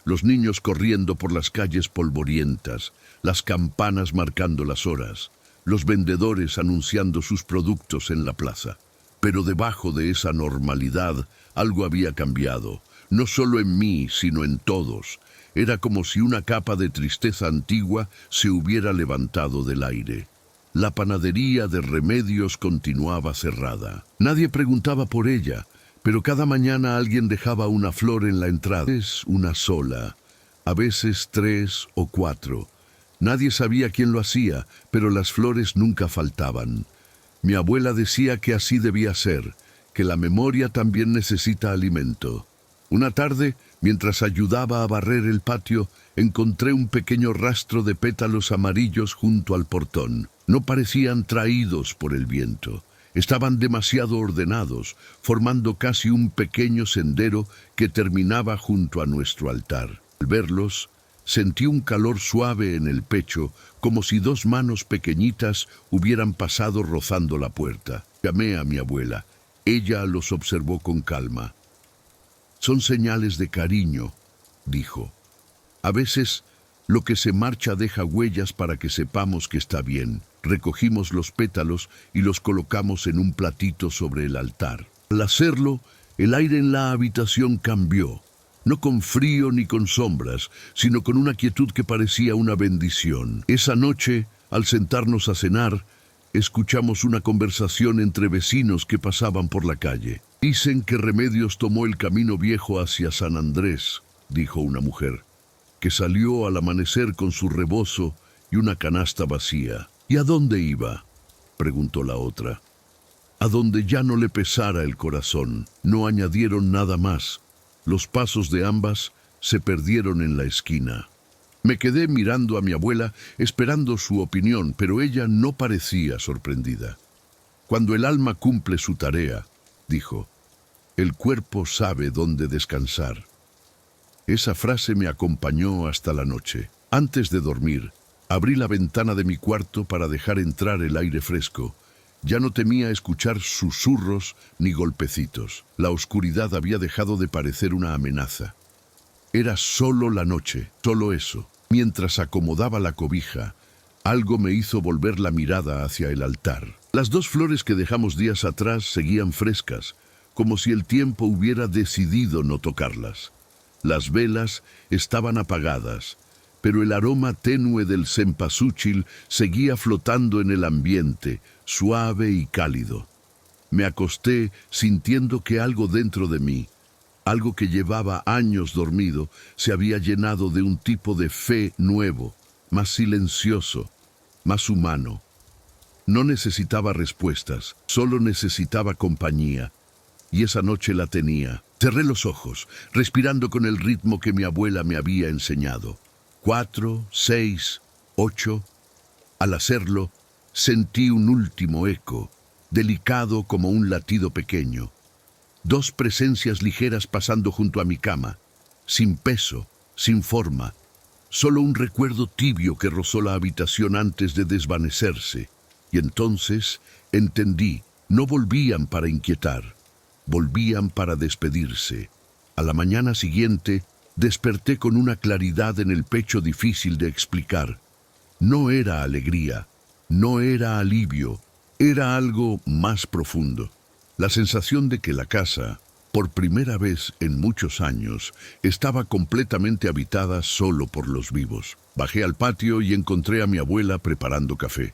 S1: Los niños corriendo por las calles polvorientas, las campanas marcando las horas, los vendedores anunciando sus productos en la plaza. Pero debajo de esa normalidad algo había cambiado, no solo en mí, sino en todos. Era como si una capa de tristeza antigua se hubiera levantado del aire. La panadería de Remedios continuaba cerrada. Nadie preguntaba por ella, pero cada mañana alguien dejaba una flor en la entrada. A veces una sola, a veces 3 o 4. Nadie sabía quién lo hacía, pero las flores nunca faltaban. Mi abuela decía que así debía ser, que la memoria también necesita alimento. Una tarde, mientras ayudaba a barrer el patio, encontré un pequeño rastro de pétalos amarillos junto al portón. No parecían traídos por el viento. Estaban demasiado ordenados, formando casi un pequeño sendero que terminaba junto a nuestro altar. Al verlos, sentí un calor suave en el pecho, como si 2 manos pequeñitas hubieran pasado rozando la puerta. Llamé a mi abuela. Ella los observó con calma. Son señales de cariño, dijo. A veces, lo que se marcha deja huellas para que sepamos que está bien. Recogimos los pétalos y los colocamos en un platito sobre el altar. Al hacerlo, el aire en la habitación cambió. No con frío ni con sombras, sino con una quietud que parecía una bendición. Esa noche, al sentarnos a cenar, escuchamos una conversación entre vecinos que pasaban por la calle. Dicen que Remedios tomó el camino viejo hacia San Andrés, dijo una mujer, que salió al amanecer con su rebozo y una canasta vacía. ¿Y a dónde iba?, preguntó la otra. A donde ya no le pesara el corazón. No añadieron nada más. Los pasos de ambas se perdieron en la esquina. Me quedé mirando a mi abuela, esperando su opinión, pero ella no parecía sorprendida. Cuando el alma cumple su tarea, dijo, el cuerpo sabe dónde descansar. Esa frase me acompañó hasta la noche. Antes de dormir, abrí la ventana de mi cuarto para dejar entrar el aire fresco. Ya no temía escuchar susurros ni golpecitos. La oscuridad había dejado de parecer una amenaza. Era solo la noche, solo eso. Mientras acomodaba la cobija, algo me hizo volver la mirada hacia el altar. Las 2 flores que dejamos días atrás seguían frescas, como si el tiempo hubiera decidido no tocarlas. Las velas estaban apagadas, pero el aroma tenue del cempasúchil seguía flotando en el ambiente, suave y cálido. Me acosté sintiendo que algo dentro de mí, algo que llevaba años dormido, se había llenado de un tipo de fe nuevo, más silencioso, más humano. No necesitaba respuestas, solo necesitaba compañía. Y esa noche la tenía. Cerré los ojos, respirando con el ritmo que mi abuela me había enseñado. 4, 6, 8. Al hacerlo, sentí un último eco, delicado como un latido pequeño. 2 presencias ligeras pasando junto a mi cama, sin peso, sin forma, solo un recuerdo tibio que rozó la habitación antes de desvanecerse. Y entonces entendí, no volvían para inquietar, volvían para despedirse. A la mañana siguiente desperté con una claridad en el pecho difícil de explicar. No era alegría, no era alivio, era algo más profundo. La sensación de que la casa, por primera vez en muchos años, estaba completamente habitada solo por los vivos. Bajé al patio y encontré a mi abuela preparando café.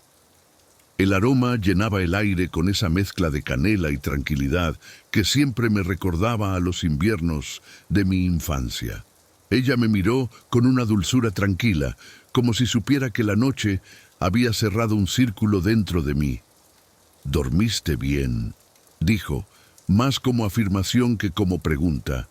S1: El aroma llenaba el aire con esa mezcla de canela y tranquilidad que siempre me recordaba a los inviernos de mi infancia. Ella me miró con una dulzura tranquila, como si supiera que la noche había cerrado un círculo dentro de mí. «¿Dormiste bien?», dijo, más como afirmación que como pregunta.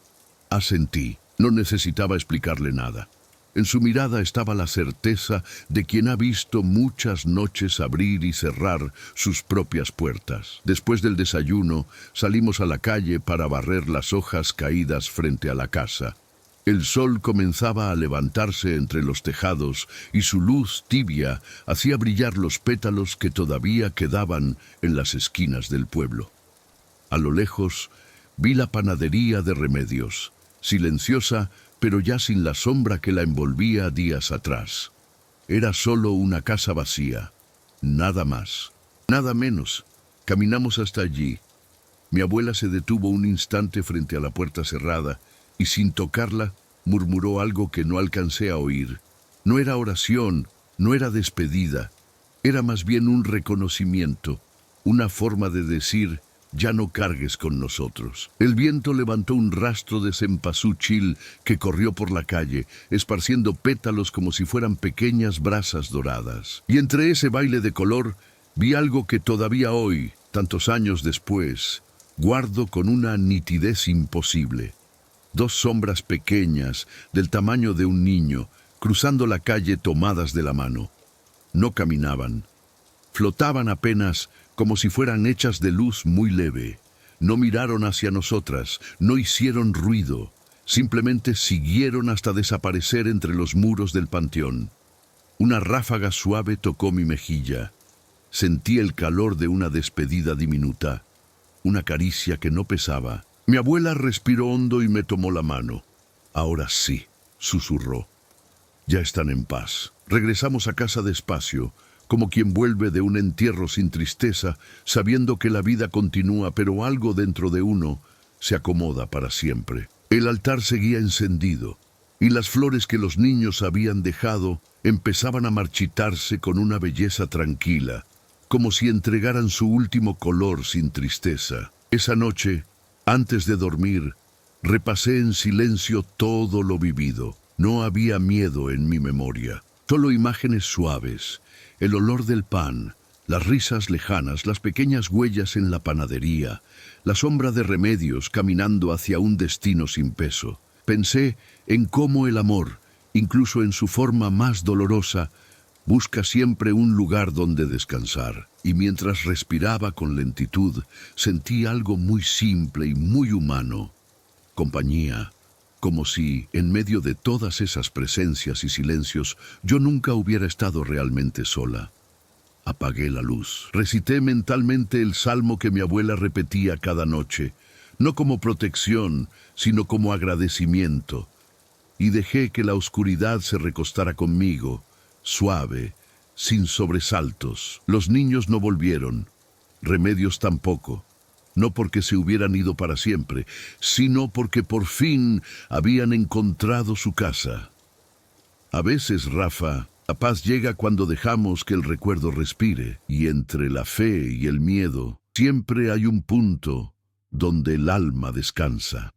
S1: Asentí, no necesitaba explicarle nada. En su mirada estaba la certeza de quien ha visto muchas noches abrir y cerrar sus propias puertas. Después del desayuno, salimos a la calle para barrer las hojas caídas frente a la casa. El sol comenzaba a levantarse entre los tejados y su luz tibia hacía brillar los pétalos que todavía quedaban en las esquinas del pueblo. A lo lejos vi la panadería de Remedios, silenciosa, pero ya sin la sombra que la envolvía días atrás. Era solo una casa vacía, nada más, nada menos. Caminamos hasta allí. Mi abuela se detuvo un instante frente a la puerta cerrada y sin tocarla murmuró algo que no alcancé a oír. No era oración, no era despedida, era más bien un reconocimiento, una forma de decir: «Ya no cargues con nosotros». El viento levantó un rastro de cempasúchil que corrió por la calle, esparciendo pétalos como si fueran pequeñas brasas doradas. Y entre ese baile de color vi algo que todavía hoy, tantos años después, guardo con una nitidez imposible. 2 sombras pequeñas, del tamaño de un niño, cruzando la calle tomadas de la mano. No caminaban. Flotaban apenas, como si fueran hechas de luz muy leve. No miraron hacia nosotras, no hicieron ruido, simplemente siguieron hasta desaparecer entre los muros del panteón. Una ráfaga suave tocó mi mejilla. Sentí el calor de una despedida diminuta, una caricia que no pesaba. Mi abuela respiró hondo y me tomó la mano. «Ahora sí», susurró. «Ya están en paz». Regresamos a casa despacio, como quien vuelve de un entierro sin tristeza, sabiendo que la vida continúa, pero algo dentro de uno se acomoda para siempre. El altar seguía encendido, y las flores que los niños habían dejado empezaban a marchitarse con una belleza tranquila, como si entregaran su último color sin tristeza. Esa noche, antes de dormir, repasé en silencio todo lo vivido. No había miedo en mi memoria, solo imágenes suaves, el olor del pan, las risas lejanas, las pequeñas huellas en la panadería, la sombra de Remedios caminando hacia un destino sin peso. Pensé en cómo el amor, incluso en su forma más dolorosa, busca siempre un lugar donde descansar. Y mientras respiraba con lentitud, sentí algo muy simple y muy humano. Compañía, como si, en medio de todas esas presencias y silencios, yo nunca hubiera estado realmente sola. Apagué la luz. Recité mentalmente el salmo que mi abuela repetía cada noche, no como protección, sino como agradecimiento. Y dejé que la oscuridad se recostara conmigo, suave, sin sobresaltos. Los niños no volvieron, Remedios tampoco. No porque se hubieran ido para siempre, sino porque por fin habían encontrado su casa. A veces, Rafa, la paz llega cuando dejamos que el recuerdo respire, y entre la fe y el miedo siempre hay un punto donde el alma descansa.